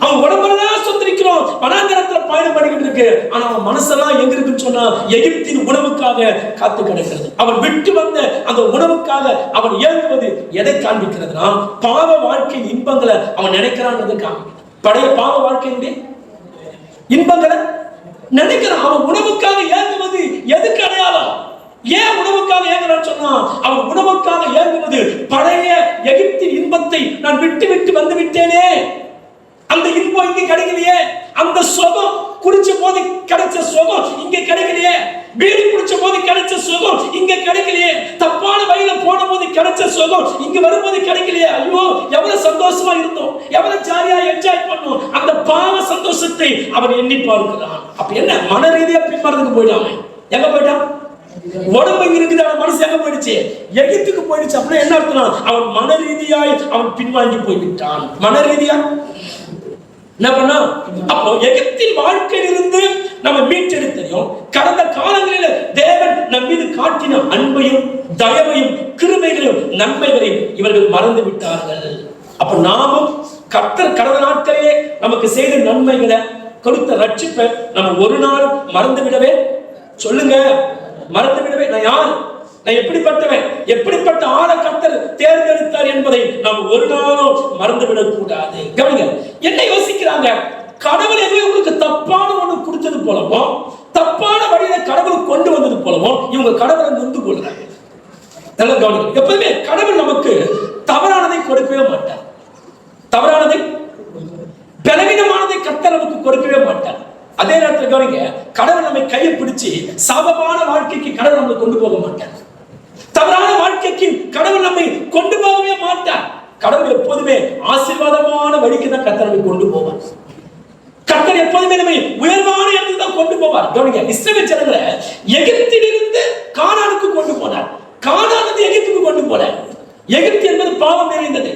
அவன் உடம்புலதான் சொந்திருக்கிறோம், வனாந்தரத்துல பயணம் பண்ணிக்கிட்டு இருக்கு, ஆனா அவன் மனசெல்லாம் எங்க இருக்குன்னு சொன்னா எகிப்தின் உணவுக்காக காத்து கிடக்கிறது. அவன் விட்டு வந்த அந்த உணவுக்காக அவன் இயங்குவது எதை காண்பிக்கிறதுனா, பாவ வாழ்க்கையின் இன்பங்களை அவன் நினைக்கிறான்றது காண்பிக்கிறது. பழைய பாவ வாழ்க்கையினுடைய இன்பங்களை நினைக்கிறான். அவன் உணவுக்காக இயங்குவது எதுக்கு அடையாளம்? ஏன் உணவுக்காக ஏங்குறான்னு சொன்னா, அவன் உணவுக்காக ஏங்குவது பழைய எகிப்தின் இன்பத்தை நான் விட்டு விட்டு வந்து விட்டேனே, அந்த இன்பம் இங்க கிடைக்கலையே, அந்த சுகம் குடிச்ச போது கிடைச்ச சுகம் இங்க கிடைக்கலையே, பீடி குடிச்ச போது கிடைச்ச சுகம் இங்க கிடைக்கலையே, தப்பான வழியில போன போது கிடைச்ச சுகம் இங்க வரும்போது கிடைக்கலையே. ஐயோ எவ்வளவு சந்தோஷமா இருந்தோம், எவ்வளவு ஜாலியா என்ஜாய் பண்ணோம். அந்த பாவ சந்தோஷத்தை அவன் எண்ணி பார்க்கிறான். அப்ப என்ன, மன ரீதியா பின்மாறதுக்கு போயிடாம எங்க போயிட்டான்? உடம்பு இருக்குது, அவன் மனசு எங்க போயிடுச்சு? எகிப்துக்கு போயிடுச்சு. அப்படின்னா என்ன அர்த்தம்? அவன் மன ரீதியாய் அவன் பின்வாங்கி போய்விட்டான். மன ரீதியா என்ன பண்ணா? அப்போ எகிப்தின் வாழ்க்கையிலிருந்து நம்ம மீட்டெடுத்தையும் கடந்த காலங்களில் தேவன் நம் மீது காட்டின அன்பையும் தயவையும் கிருபைகளையும் நன்மைகளையும் இவர்கள் மறந்து விட்டார்கள். அப்ப நாமும் கர்த்தர் கடந்த நாட்களிலே நமக்கு செய்த நன்மைகளை கொடுத்த ரட்சிப்பை நம்ம ஒரு நாள் மறந்து விடவே, சொல்லுங்க, மறந்து விடவே. நான் யார், நான் எப்படிப்பட்டவன், எப்படிப்பட்ட ஆளை கர்த்தர் தேர்ந்தெடுத்தார் என்பதை நாம் ஒரு நாளும் மறந்துவிடக் கூடாது. கவனிங்க, என்ன யோசிக்கிறாங்க? கடவுள் எதுவும் உங்களுக்கு தப்பான ஒண்ணு கொடுத்தது போலவோ, தப்பான வழியில கடவுள் கொண்டு வந்தது போலவோ இவங்க கடவுளை நொந்து கொள்றாங்க. நல்ல கவனிங்க, எப்பவுமே கடவுள் நமக்கு தவறானதை கொடுக்கவே மாட்டார். தவறானதை, பலவீனமானதை கர்த்தர் நமக்கு கொடுக்கவே மாட்டார். அதே நேரத்தில் கவனிங்க, கடவுள் நம்மை கையை பிடிச்சு சாபமான வாழ்க்கைக்கு கடவுள் நம்மை கொண்டு போக மாட்டார். தவறான வாழ்க்கைக்கு கடவுள் நம்மை கொண்டு போகவே மாட்டார். கடவுள் எப்போதுமே ஆசீர்வாதமான வழிக்கு தான் கர்த்தர் நம்மை கொண்டு போவார். கர்த்தர் எப்போதுமே நம்மை உயர்வான இடத்துக்கு தான் கொண்டு போவார். கவனிங்க, இஸ்ரவேல் ஜனங்களை எகிப்திலிருந்து கானானுக்கு கொண்டு போனார். கானான் எகிப்துக்கு கொண்டு போல. எகிப்து என்பது பாவம் நிறைந்தது,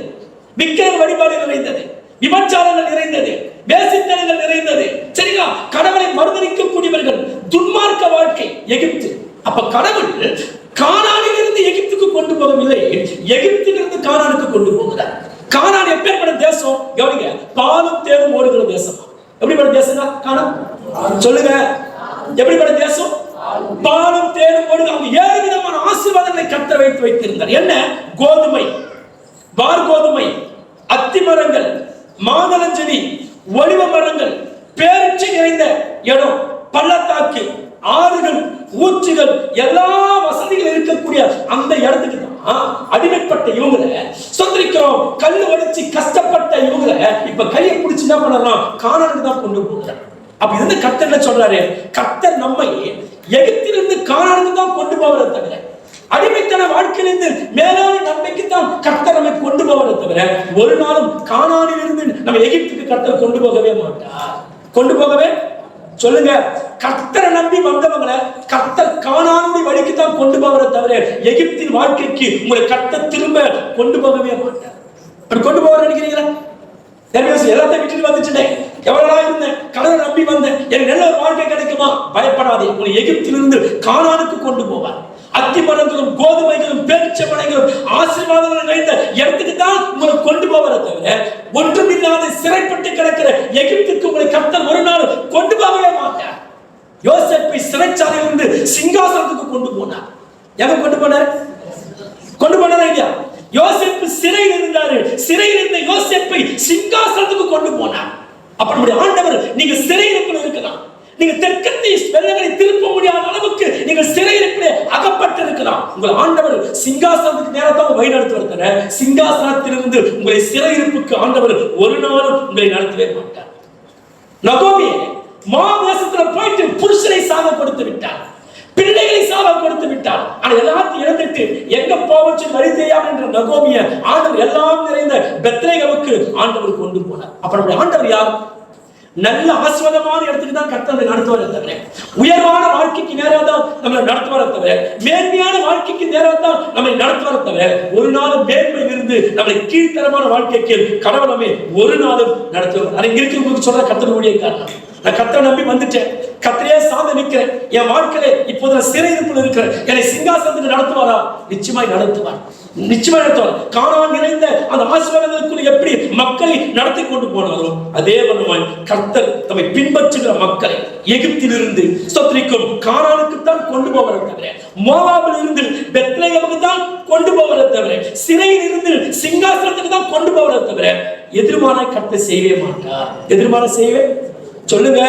விக்கிரக வழிபாடு நிறைந்தது, விபச்சாரங்கள் நிறைந்தது, வேசித்தனங்கள் நிறைந்தது. சரிங்களா? கடவுளை மறுதலிக்கக்கூடியவர்கள், துன்மார்க்க வாழ்க்கை எகிப்து. அப்ப கடவுள் கானானிலிருந்து எகிப்துக்கு கொண்டு போகவில்லை, எகிப்திலிருந்து கானானுக்கு கொண்டு போகிறார். கானான் எப்பேற்பட்ட தேசம்? கவனிங்க, பாலும் தேனும் ஓடுகிற தேசம். எப்படிப்பட்ட தேசம் கானான்? சொல்லுங்க, எப்படிப்பட்ட தேசம்? பாலும் தேனும் ஓடுகிற. அவங்க 7 விதமான ஆசீர்வாதங்களை கர்த்தர் வைத்திருந்தார். என்ன? கோதுமை, வார்கோதுமை, அத்தி மரங்கள், மாதளஞ்செடி, ஒலிவ மரங்கள், பேரிச்சை நிறைந்த இடம், பள்ளத்தாக்கு, ஆறுகள், ஊற்றுகள், எல்லா வசதிகள் இருக்கக்கூடிய அந்த இடத்துக்கு தான் அடிமைப்பட்ட இவங்களை சொந்தரிக்கிறோம். கல்லு ஒடிச்சு கஷ்டப்பட்ட இவங்களை இப்ப கையை பிடிச்சு என்ன பண்ணலாம்? கானானுக்கு தான் கொண்டு போகிறார். அப்ப இது கர்த்தர் என்ன சொல்றாரு? கர்த்தர் நம்மை எகிப்திலிருந்து கானானுக்கு தான் கொண்டு போவதை தவிர, அடிமைத்தன வாழ்க்கையிலிருந்து மேலான நன்மைக்கு தான் கர்த்தர் நம்மை கொண்டு போவதை தவிர, ஒரு நாளும் கானானிலிருந்து நம்ம எகிப்துக்கு கர்த்தர் கொண்டு போகவே மாட்டார். கொண்டு போகவே, சொல்லுங்க, கர்த்தரை நம்பி வந்தவங்களை கர்த்தர் கானானுடைய வழிக்கு தான் கொண்டு போவதை தவிர எகிப்தின் வாழ்க்கைக்கு உங்களை கர்த்தர் திரும்ப கொண்டு போகவே மாட்டார். அப்படி கொண்டு போக நினைக்கிறீங்களா? எல்லாத்தையும் விட்டுட்டு வந்துட்டேன், எவ்வளவு இருந்தேன், கடவுளை நம்பி வந்தேன், எனக்கு நல்ல ஒரு வாழ்க்கை கிடைக்குமா? பயப்படாதே, உங்களை எகிப்திலிருந்து கானானுக்கு கொண்டு போவார். அத்தி மரங்களும் கோதுமைகளும் பேரிச்சை மரங்களும் ஆசீர்வாதங்கள் நிறைந்த இடத்துக்கு தான் உங்களை கொண்டு போவதை தவிர ஒன்றுமில்லாத சிறைப்பட்டு கிடக்கிற எகிப்துக்கு உங்களை கர்த்தர் ஒரு நாள் கொண்டு போகவே மாட்டார். யோசேப்பை சிறைச்சாலையிலிருந்து சிங்காசனத்துக்கு கொண்டு போனார். எங்க கொண்டு போனார்? கொண்டு போனாரா இல்லையா? யோசேப்பு சிறையில் இருந்தாரு. சிறையில் இருந்த யோசேப்பை சிங்காசனத்துக்கு கொண்டு போனார். அப்ப நம்முடைய ஆண்டவர், நீங்க சிறையிருப்பில் இருக்கலாம், நீங்க தெற்கத்தை வெள்ளங்களை திருப்ப முடியாத அளவுக்கு நீங்க சிறையிருப்பிலே அகப்பட்டு இருக்கலாம். உங்கள் ஆண்டவர் சிங்காசனத்துக்கு நேரத்தான் வழி நடத்துவார். சிங்காசனத்திலிருந்து உங்களை சிறையிருப்புக்கு ஆண்டவர் ஒரு நாளும் உங்களை நடத்தவே மாட்டார். நகோமி மாதேசத்துல போயிட்டு புருஷனை சாக கொடுத்து விட்டார், பிள்ளைகளை சாக கொடுத்து விட்டார். ஆனா எல்லாத்தையும் இழந்துட்டு எங்க போவச்சு வழி தெரியாம என்ற நகோமிய ஆண்டவர் எல்லாம் நிறைந்த பெத்லேகேமுக்கு ஆண்டவர் கொண்டு போனார். அப்ப நம்முடைய ஆண்டவர் யார்? நல்ல ஆசீர்வாதமான இடத்துக்கு தான் கர்த்தர் நடத்துவாரே தவிர, உயர்வான வாழ்க்கைக்கு நேராக தான் நம்மளை நடத்துவாரே தவிர, மேன்மையான வாழ்க்கைக்கு நேராக தான் நம்மை நடத்துவாரே தவிர, ஒரு நாளும் மேன்மையில் இருந்து நம்மளை கீழ்த்தரமான வாழ்க்கைக்கு கடவுள் நம்மை ஒரு நாளும் நடத்துவார். அதை இங்க இருக்கிறவங்களுக்கு சொல்ற கர்த்தர் ஊழியக்காரன், நான் கர்த்தரை நம்பி வந்துட்டேன், கர்த்தரையே சார்ந்து நிற்கிறேன், என் வாழ்க்கையில இப்போது நான் சிறையிருப்பில் இருக்கிறேன், என்னை சிங்காசனத்துக்கு நடத்துவாரா? நிச்சயமாய் நடத்துவார், நிச்சயமா நடத்துவார். கானான் நிறைந்த அந்த ஆசீர்வாதங்களுக்குள்ள எப்படி மக்களை நடத்தி கொண்டு போனாலும் அதே வண்ணமாய் கர்த்தர் தம்மை பின்பற்றுகிற மக்களை எகிப்திலிருந்து சொத்திரிக்கும் கானானுக்கு தான் கொண்டு போவதை தவிர, மோவாபில் இருந்து பெத்லேகேமுக்கு தான் கொண்டு போவதை தவிர, சிறையில் இருந்து சிங்காசனத்துக்கு தான் கொண்டு போவதை தவிர எதிர்மாற கர்த்தர் செய்யவே மாட்டார். எதிர்மாற செய்வே, சொல்லுங்க,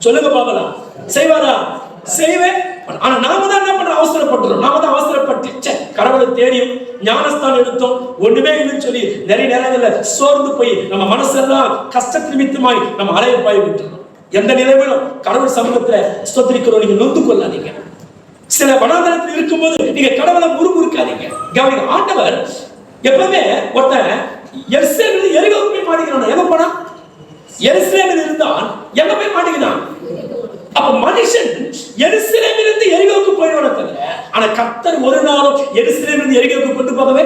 சொல்லுங்க பாக்கலாம், செய்வாரா? செய்வே ஆனா நாம தான் என்ன பண்றோம், அவசரப்படுறோம். நாம தான் அவசரப்பட்டு கடவுளை தேடியும் ஞானஸ்தானம் எடுத்தோம், ஒண்ணுமே இல்லைன்னு சொல்லி நிறைய நேரங்கள்ல சோர்ந்து போய் நம்ம மனசெல்லாம் கஷ்ட நிமித்தமாய் நம்ம அலைய பாய் விட்டுறோம். எந்த நிலைமையிலும் கடவுள் சமூகத்துல ஸ்தோத்திரிக்கிறோம். நீங்க நொந்து கொள்ளாதீங்க. சில வனாந்தரத்தில் இருக்கும்போது நீங்க கடவுளை முறுமுறுக்காதீங்க. கவனிங்க, ஆண்டவர் எப்பவுமே ஒருத்தன் எருசலேமில் எரிகோவுக்கு போய் மாட்டிக்கிறான். எங்க போனா? எருசலேமில் இருந்தான், எங்க போய் மாட்டிக்கிறான்? அப்ப மனுஷன் எருசலேமில் இருந்து எரிகோவுக்கு போயிடுவானே தவிர, ஆனா கர்த்தர் ஒரு நாளும் எருசலேமில் இருந்து எரிகோவுக்கு கொண்டு போகவே.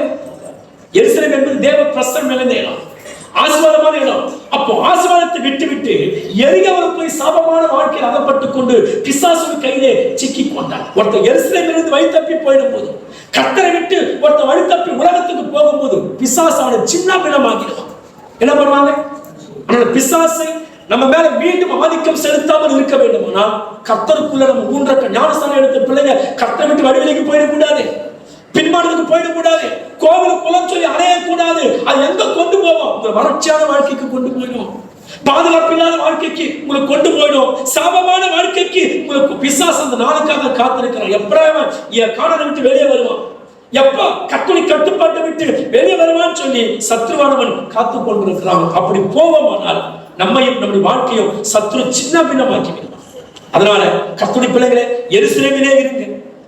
எருசலேம் என்பது தேவ பிரசன்னம் நிறைந்த இடம், ஆசீர்வாதமான இடம். அப்போ ஆசீர்வாதத்தை விட்டு விட்டு எரிகோவில் போய் சாபமான வாழ்க்கையில் அகப்பட்டுக் கொண்டு பிசாசுவின் கையிலே சிக்கி கொண்டான். ஒருத்தர் எருசலேமில் இருந்து வழி தப்பி போயிடும் போது, கர்த்தரை விட்டு ஒருத்தர் வழி தப்பி உலகத்துக்கு போகும்போது பிசாசு அவனை சின்ன பின்னமாக்கிடுவான். என்ன பண்ணுவாங்க? பிசாசு நம்ம மேல மீண்டும் ஆதிக்கம் செலுத்தாமல் இருக்க வேண்டுமானால் கர்த்தருக்குள்ள நம்ம ஊன்ற ஞானஸ்தானம் எடுத்த பிள்ளைங்க கர்த்தரை விட்டு வடிவெளிக்கு போயிடக்கூடாது, பின்மாற்றத்துக்கு போயிடக்கூடாது, கோவில் குலம் சொல்லி அலையக்கூடாது. அது எங்க கொண்டு போவோம்? உங்க வறட்சியான வாழ்க்கைக்கு கொண்டு போயிடும், பாதுகாப்பு இல்லாத வாழ்க்கைக்கு உங்களை கொண்டு போயிடும், சாபமான வாழ்க்கைக்கு உங்களுக்கு பிசாசு அந்த நாளுக்காக காத்திருக்கிறான். எப்பறம் என் காணலை விட்டு வெளியே வருவான், எப்ப கட்டுரை கட்டுப்பாட்டை விட்டு வெளியே வருவான்னு சொல்லி சத்ருவானவன் காத்து கொண்டிருக்கிறான். அப்படி போவோமானால் நம்மையும் நம்முடைய வாழ்க்கையும் சத்ரு சின்ன பின்னமாக்கி விடுவான். அதனால கர்த்தருடைய பிள்ளைகளே, எருசலேமிலே இருங்க,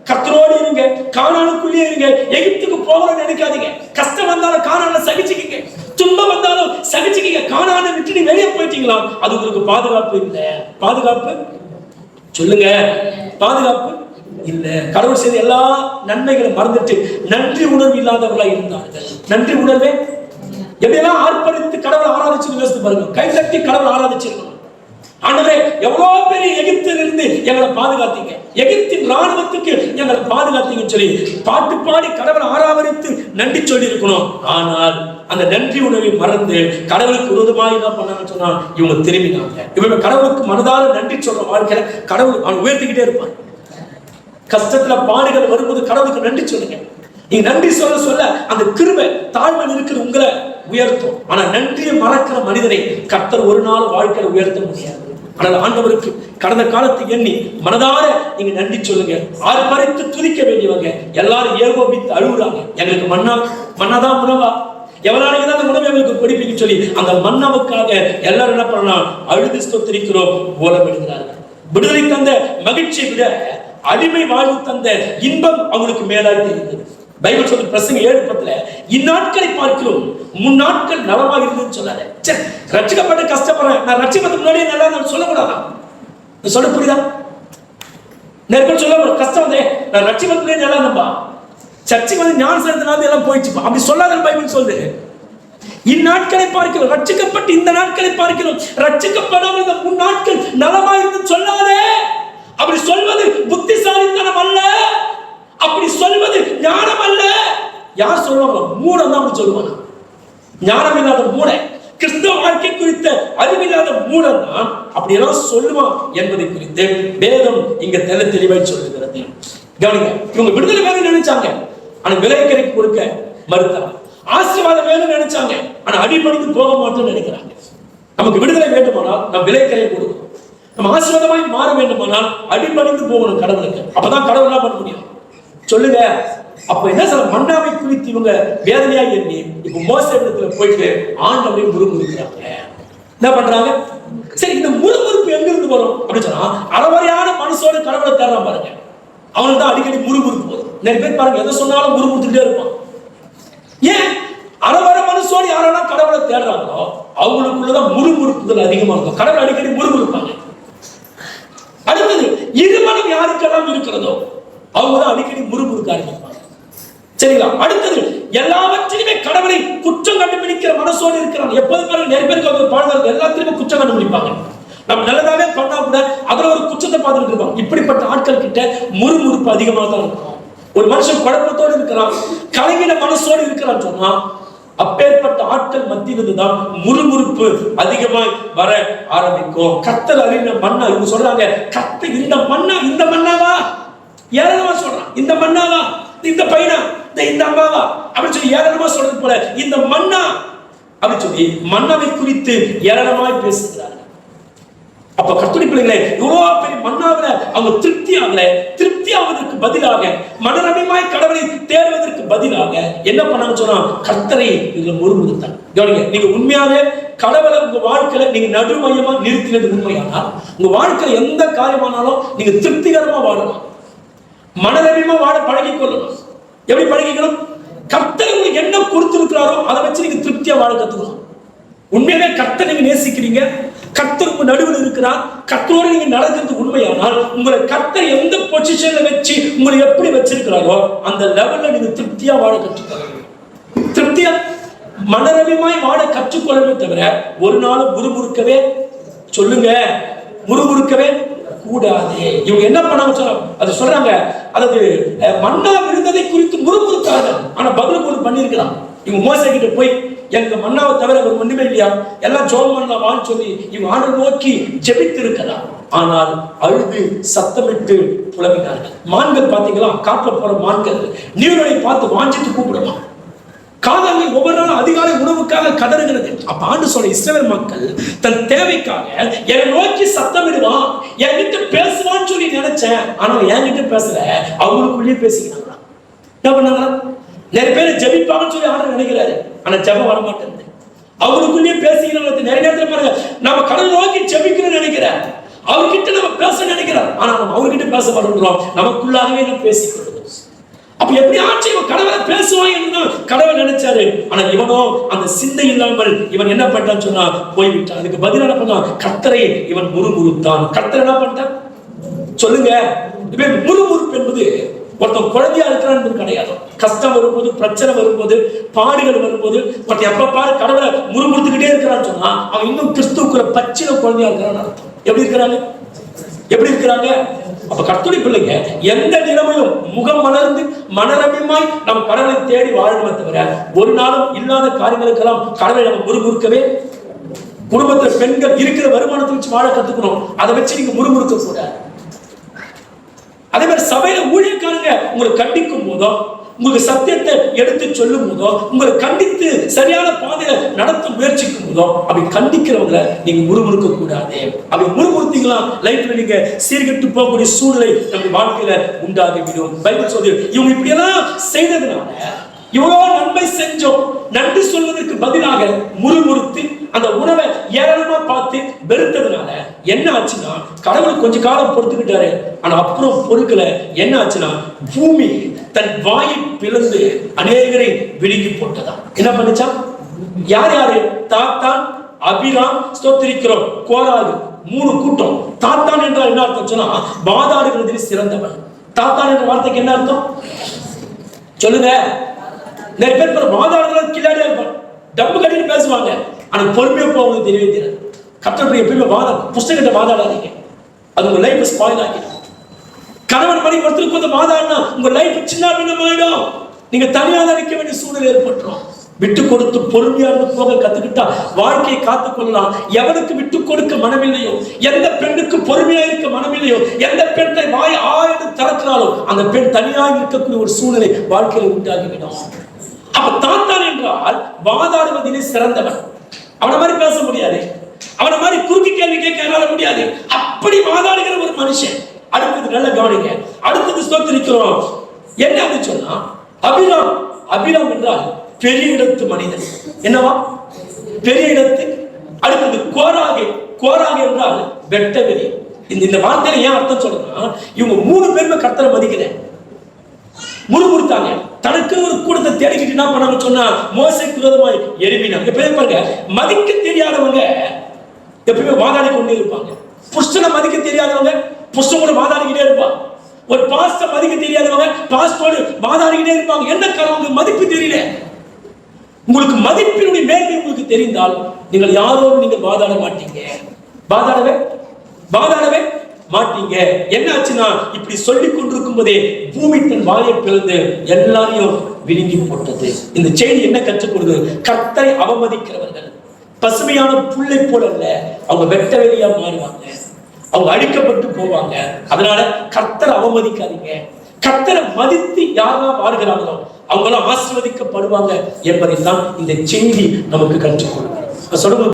கர்த்தரோடு இருங்க, கானானுக்குள்ளே இருங்க. எகிப்துக்கு போகணும்னு நினைக்காதீங்க. கஷ்டம் வந்தாலும் கானான சகிச்சுக்கீங்க, துன்பம் வந்தாலும் சகிச்சுக்கீங்க. கானானை விட்டு வெளியே போயிட்டீங்களா, அது உங்களுக்கு பாதுகாப்பு இல்லை. பாதுகாப்பு சொல்லுங்க, பாதுகாப்பு இல்ல. கடவுள் செய்த எல்லா நன்மைகளை மறந்துட்டு நன்றி உணர்வு இல்லாதவர்களா இருந்தார்கள். நன்றி உணர்வே எப்படியெல்லாம் ஆர்ப்பரித்து கடவுள் ஆராதிச்சு யோசித்து பாருங்க. கை தட்டி கடவுள் ஆராதிச்சிருக்கணும். ஆண்டவரே, எவ்வளவு பெரிய எகிப்தில் இருந்து எங்களை பாதுகாத்தீங்க, எகிப்தின் ராணுவத்துக்கு எங்களை பாதுகாத்தீங்கன்னு சொல்லி பாட்டு பாடி கடவுளை ஆராதரித்து நன்றி சொல்லி இருக்கணும். ஆனால் அந்த நன்றி உணர்வை மறந்து கடவுளுக்கு விரோதமாக என்ன பண்ணாங்கன்னு சொன்னா இவங்க திரும்பினாங்க. இவங்க கடவுளுக்கு மனதார நன்றி சொல்ற வாழ்க்கையில கடவுள் அவன் உயர்த்திக்கிட்டே இருப்பான். கஷ்டத்துல பாடுகள் வரும்போது கடவுளுக்கு நன்றி சொல்லுங்க. நீங்க நன்றி சொல்ல சொல்ல அந்த கிருபை தாழ்மை இருக்கிற உங்களை உயர்த்தும். ஆனா நன்றியை மறக்கிற மனிதனை கர்த்தர் ஒரு நாள் வாழ்க்கையில உயர்த்த முடியாது. ஆனால் ஆண்டவருக்கு கடந்த காலத்தை எண்ணி மனதார நீங்க நன்றி சொல்லுங்க. ஆர்ப்பரித்து துதிக்க வேண்டியவங்க எல்லாரும் ஏகோபித்து அழுகுறாங்க. எங்களுக்கு மன்னாதான் உணவா, எவ்வளவு நாளைக்கு தான் அந்த உணவை எங்களுக்கு கொடுப்பீங்க சொல்லி அந்த மன்னாவுக்காக எல்லாரும் என்ன பண்ணலாம், அழுது ஸ்தோத்திரிக்கிறோம், ஓலம் எடுக்கிறார்கள். விடுதலை தந்த மகிழ்ச்சியை விட அடிமை வாழ்வு தந்த இன்பம் அவங்களுக்கு மேலாக தெரிந்தது. பைபிள் சொல்லி பிரசங்க 7:10 இந்நாட்களை பார்க்கிறோம் முன்னாட்கள் நலமாக இருந்ததுன்னு சொல்லாத. ரட்சிக்கப்பட்டு கஷ்டப்படுறேன், நான் ரட்சிப்பதுக்கு முன்னாடியே நல்லா நான் சொல்லக்கூடாதா? சொல்ல புரியுதா? நிறைய சொல்ல கஷ்டம் வந்தே, நான் ரட்சிப்பதுக்கு முன்னாடி நல்லா இருந்தப்பா, சர்ச்சைக்கு வந்து ஞான சேர்த்தனால எல்லாம் போயிடுச்சுப்பா, அப்படி சொல்லாத பைபிள் சொல்லுது. இந்நாட்களை பார்க்கிறோம், ரட்சிக்கப்பட்டு இந்த நாட்களை பார்க்கிறோம், ரட்சிக்கப்படாமல் இந்த முன்னாட்கள் நலமாக இருந்து சொல்லாதே. அப்படி சொல்வது புத்திசாலித்தனம் அல்ல, அப்படி சொல்வது ஞானம் அல்ல. யார் சொல்லுவாங்க? மூடன் தான் அப்படி சொல்லுவாங்க. ஞானம் இல்லாத மூடை, கிறிஸ்தவ வாழ்க்கை குறித்த அறிவில்லாத மூடன் தான் அப்படி எல்லாம் சொல்லுவான் என்பதை குறித்து வேதம் இங்க தெளிவாய் சொல்லுகிறது. கவனிங்க, இவங்க விடுதலை வேணும்னு நினைச்சாங்க, ஆனா விலைக்கரை கொடுக்க மறுத்தாங்க. ஆசீர்வாதம் வேணும்னு நினைச்சாங்க, ஆனா அடிபணிந்து போக மாட்டோம்னு நினைக்கிறாங்க. நமக்கு விடுதலை வேண்டுமானால் நாம் விலைக்கரை கொடுக்கணும். நம்ம ஆசீர்வாதமாய் மாற வேண்டுமானால் அடிபணிந்து போகணும் கடவுளுக்கு. அப்பதான் கடவுள் என்ன பண்ண முடியும் சொல்லுங்க. அப்ப என்ன சொல்ல, மன்னாவை குறித்து இவங்க வேதனையா எண்ணி இப்ப மோசே இடத்துல போயிட்டு ஆண்டவரை முறுமுறுக்கிறாங்க. என்ன பண்றாங்க? சரி, இந்த முறுமுறுப்பு எங்க இருந்து வரும் அப்படின்னு சொன்னா, அளவரையான மனசோட கடவுளை தேடுறான் பாருங்க, அவனுக்கு தான் அடிக்கடி முறுமுறுப்பு வரும். நிறைய பேர் பாருங்க எதை சொன்னாலும் முறுமுறுத்துட்டே இருப்பான். ஏன்? அளவர மனசோடு யாரெல்லாம் கடவுளை தேடுறாங்களோ அவங்களுக்குள்ளதான் முறுமுறுப்புகள் அதிகமா இருக்கும். கடவுள் அடிக்கடி முறுமுறுப்பாங்க. அடுத்தது, இருமனம் யாருக்கெல்லாம் இருக்கிறதோ அவங்கதான் அடிக்கடி முறுமுறுக்க ஆரம்பிப்பாங்க. சரிங்களா? அடுத்தது, எல்லாவற்றிலுமே கடவுளை குற்றம் கண்டுபிடிக்கிற மனசோடு இருக்கிறாங்க. எப்போது பாருங்க நிறைய பேருக்கு அவங்க பாடுவார்கள், எல்லாத்திலுமே குற்றம் கண்டுபிடிப்பாங்க. நம்ம நல்லதாவே பண்ணா கூட அதுல ஒரு குற்றத்தை பார்த்துட்டு இருப்பாங்க. இப்படிப்பட்ட ஆட்கள் கிட்ட முறுமுறுப்பு அதிகமாக தான் இருக்கும். ஒரு மனுஷன் குழப்பத்தோடு இருக்கிறான், கலங்கின மனசோடு இருக்கிறான்னு சொன்னா அப்பேற்பட்ட ஆட்கள் மத்தியிலிருந்து தான் முறுமுறுப்பு அதிகமாய் வர ஆரம்பிக்கும். கர்த்தர் அறிந்த மன்னா இவங்க சொல்றாங்க, கர்த்தர் இந்த மன்னாவா ஏளனமா சொல்றான், இந்த மன்னாவா, இந்த பையனா, இந்த அம்மாவா அப்படின்னு சொல்லி ஏளனமா சொல்றது போல இந்த மன்னா அப்படின்னு சொல்லி மன்னாவை குறித்து ஏளனமாய் பேசுகிறார்கள். அப்ப கர்த்தருடைய பிள்ளைகளே, இவ்வளவு பெரிய மன்னாவில அவங்க திருப்தி ஆவதற்கு பதிலாக, மனரமியமாய் கடவுளை தேடுவதற்கு பதிலாக என்ன பண்ணாங்க சொன்னா, கர்த்தரை இதுல முறுமுறுத்தாங்க. கவனிங்க, நீங்க உண்மையாவே கடவுளை உங்க வாழ்க்கையில நீங்க நடுமையமா நிறுத்தினது உண்மையானால், உங்க வாழ்க்கையில எந்த காரியமானாலும் நீங்க திருப்திகரமா வாழணும், மனரமியமா வாழ பழகி கொள்ளணும். எப்படி பழகிக்கணும்? கர்த்தர் உங்களுக்கு என்ன கொடுத்திருக்கிறாரோ அதை வச்சு நீங்க திருப்தியா வாழ கத்துக்கணும். உண்மையாவே கர்த்தர் நீங்க நேசிக்கிறீங்க, கர்த்தர் உங்க நடுவில் இருக்கிறார், கர்த்தரோடு நீங்க நடக்கிறது உண்மையானால், உங்களை கர்த்தர் எந்த பொசிஷன்ல வச்சு உங்களை எப்படி வச்சிருக்கிறாரோ அந்த லெவல்ல நீங்க திருப்தியா வாழ கற்றுக்கொள்ளணும். திருப்தியா மனரமியமாய் வாழ கற்றுக்கொள்ளவே தவிர ஒரு நாள் முறுமுறுக்கவே கூடாது. இவங்க என்ன பண்ணாங்க அது சொல்றாங்க, அதாவது மன்னா விழுந்ததை குறித்து முறுமுறுத்தார்கள், ஆனா பதில் ஒன்று பண்ணிருக்கலாம். இவங்க மோசே கிட்ட போய், எங்க மன்னாவை தவிர ஒரு ஒண்ணுமே இல்லையா, எல்லாம் ஜோம் பண்ணலாமான்னு சொல்லி இவங்க ஆண்டவரை நோக்கி ஜெபித்து இருக்கலாம். ஆனால் அழுது சத்தமிட்டு புலம்பினார்கள். மான்கள் பாத்தீங்களா, காட்டுல போற மான்கள் நீரோடை பார்த்து வாஞ்சித்து கூப்பிடுமா, காதலில் ஒவ்வொரு நாளும் அதிகாலை உணவுக்காக கதறுகிறது. அப்ப ஆண்டு சொல்ல, இஸ்ரவேல் மக்கள் தன் தேவைக்காக என்னை நோக்கி சத்தமிடுவான், என்கிட்ட பேசுவான்னு சொல்லி நினைச்சேன், ஆனா என்கிட்ட பேசல, அவங்களுக்குள்ளேயே பேசிக்கிறாங்க. என்ன பண்ணாங்க? நிறைய பேர் ஜெபிப்பாங்கன்னு சொல்லி ஆண்டு நினைக்கிறாரு, ஆனா ஜெபம் வர மாட்டேங்குது. அவங்களுக்குள்ளேயே பேசிக்கிறாங்க. நிறைய நேரத்தில் பாருங்க, நம்ம கடவுள் நோக்கி ஜெபிக்கணும்னு நினைக்கிறேன், அவர்கிட்ட நம்ம பேச நினைக்கிறோம், ஆனா நம்ம அவர்கிட்ட பேச மாட்டோம், நமக்குள்ளாகவே நம்ம பேசிக்கிறோம். அப்ப எப்படி ஆட்சி கடவுளை பேசுவான் என்று கடவுள் நினைச்சாரு, ஆனா இவனோ அந்த சிந்தை இல்லாமல் இவன் என்ன பண்ணான்னு சொன்னா போய்விட்டான். அதுக்கு பதில் என்ன பண்ணான்? கர்த்தரை இவன் முறுமுறுத்தான். கர்த்தர் என்ன பண்ணிட்டான் சொல்லுங்க? முறுமுறுப்பு என்பது ஒருத்தன் குழந்தையா இருக்கிறான் என்பது கிடையாது. கஷ்டம் வரும்போது, பிரச்சனை வரும்போது, பாடுகள் வரும்போது ஒருத்தன் எப்ப பாரு கடவுளை முறுமுறுத்துக்கிட்டே இருக்கிறான்னு சொன்னா அவன் இன்னும் கிறிஸ்துவுக்குள்ள பச்சில குழந்தையா இருக்கிறான்னு அர்த்தம். எப்படி இருக்கிறாங்க? அப்ப கர்த்தருடைய பிள்ளைங்க எந்த நிலைமையும் முகம் மலர்ந்து மனரமியமாய் நம்ம கடவுளை தேடி வாழணுமே தவிர ஒரு நாளும் இல்லாத காரியங்களுக்கெல்லாம் கடவுளை நம்ம முறுமுறுக்கவே. குடும்பத்துல பெண்கள் இருக்கிற வருமானத்தை வச்சு வாழ கத்துக்கணும், அதை வச்சு நீங்க முறுமுறுக்க கூடாது. அதே மாதிரி சபையில ஊழியக்காரங்க உங்களை கண்டிக்கும் போதோ, உங்களுக்கு சத்தியத்தை எடுத்து சொல்லும் போதோ, உங்களை கண்டித்து சரியான பாதையில நடத்த முயற்சிக்கும் போதோ, அப்படி கண்டிக்கிறவங்களை நீங்க முறுமுறுக்க கூடாது. அப்படி முறுமுறுத்தீங்களா லைஃப்ல நீங்க சீர்கெட்டு போகக்கூடிய சூழ்நிலை நம்ம வாழ்க்கையில உண்டாகிவிடும். பைபிள் சொல்லி இவங்க இப்படி எல்லாம் செய்ததுனால, இவ்வளவு நன்மை செஞ்சோம் நன்றி சொல்வதற்கு பதிலாக முறுமுறுத்து அந்த உணவை ஏராளமா பார்த்து வெறுத்ததுனால என்ன ஆச்சுன்னா, கடவுள் கொஞ்ச காலம் பொறுத்துக்கிட்டாரு, ஆனா அப்புறம் பொறுக்கல. என்ன ஆச்சுன்னா, பூமி தன் வாயை பிளந்து அநேகரை விழுங்கி போட்டதா. என்ன பண்ணுச்சா? யாரு? தாத்தான், அபிராம், ஸ்தோத்திரிக்கிறோம், கோராகு, 3 கூட்டம். தாத்தான் என்றால் என்ன அர்த்தம் சொன்னா, வாதாடுகிறதில் சிறந்தவன். தாத்தான் என்ற வார்த்தைக்கு என்ன அர்த்தம் சொல்லுங்க? நிறைய பேர் வாதாடுறது கில்லாடியா இருப்பாங்க, டப்பு கட்டிட்டு பேசுவாங்க, ஆனா பொறுமையா போவது தெரியவே தெரியாது. கர்த்தருடைய எப்பயுமே புஸ்தகத்தை வாதாடாதீங்க, அது உங்க லைஃப் ஸ்பாயில் ஆகிடும். கணவன் மனைவி ஒருத்தருக்கு வந்து வாதாடினா உங்க லைஃப் சின்ன பின்னமாயிடும், நீங்க தனியாக நிற்க வேண்டிய சூழ்நிலை ஏற்பட்டுரும். விட்டு கொடுத்து பொறுமையா இருந்து போக கத்துக்கிட்டா வாழ்க்கையை காத்துக் கொள்ளலாம். எவனுக்கு விட்டு கொடுக்க மனமில்லையோ, எந்த பெண்ணுக்கு பொறுமையா இருக்க மனமில்லையோ, எந்த பெண்ணை வாய் ஆயிட்டு திறக்கிறாளோ அந்த பெண் தனியாக இருக்கக்கூடிய ஒரு சூழ்நிலை வாழ்க்கையில உண்டாகிவிடும். அப்ப தாத்தான் என்றால் வாதாடுவதிலே சிறந்தவன். அவனை மாதிரி பேச முடியாது, அவனை மாதிரி குறுக்கு கேள்வி கேட்க முடியாது, அப்படி வாதாடுகிற ஒரு மனுஷன். அடுத்தது நல்ல கவனிங்க, அடுத்தது ஸ்தோத்திரிக்கிறோம். என்ன சொன்னா, அபிராம் என்றால் பெரிய இடத்து மனிதன். என்னவா? பெரிய இடத்து. அடுத்தது கோராகு என்றால் வெட்டவெறி. இந்த வார்த்தையில ஏன் அர்த்தம் சொல்றேன்னா, இவங்க 3 பேருமே கர்த்தரை மதிக்கல, முறுமுறுத்தாங்க. தனக்கு ஒரு கூட்டத்தை தேடிக்கிட்டு என்ன பண்ணாங்க சொன்னா, மோசேக்கு விரோதமாய் எழுப்பினாங்க. பாருங்க, மதிக்க தெரியாதவங்க எப்பவுமே வாதாடி கொண்டே இருப்பாங்க. புருஷனை மதிக்க தெரியாதவங்க புருஷனோட வாதாடிக்கிட்டே இருப்பாங்க. ஒரு பாஸ்டர் மதிக்க தெரியாதவங்க பாஸ்டரோடு வாதாடிக்கிட்டே இருப்பாங்க. என்ன காரணம்? மதிப்பு தெரியல. உங்களுக்கு மதிப்பினுடைய மேன்மை உங்களுக்கு தெரிந்தால் நீங்கள் யாரோடு நீங்கள் வாதாட மாட்டீங்க, வாதாடவே மாட்டீங்க. என்ன ஆச்சுன்னா, இப்படி சொல்லிக் கொண்டிருக்கும் போதே பூமி தன் வாயை பிளந்து எல்லாரையும் விழுங்கி போட்டது. இந்த செய்தி என்ன கற்றுக் கொடுக்குது? கர்த்தரை அவமதிக்கிறவர்கள் பசுமையான புல்லை போல அல்ல, அவங்க வெட்ட வெளியா மாறுவாங்க, அவங்க அழிக்கப்பட்டு போவாங்க. அதனால கர்த்தரை அவமதிக்காதீங்க. கர்த்தரை மதித்து யாரெல்லாம் வாழ்கிறாங்களோ அவங்களாம் ஆசீர்வதிக்கப்படுவாங்க என்பதை தான் இந்த செய்தி நமக்கு கற்றுக் கொடுக்கிறது. சொல்லுங்க.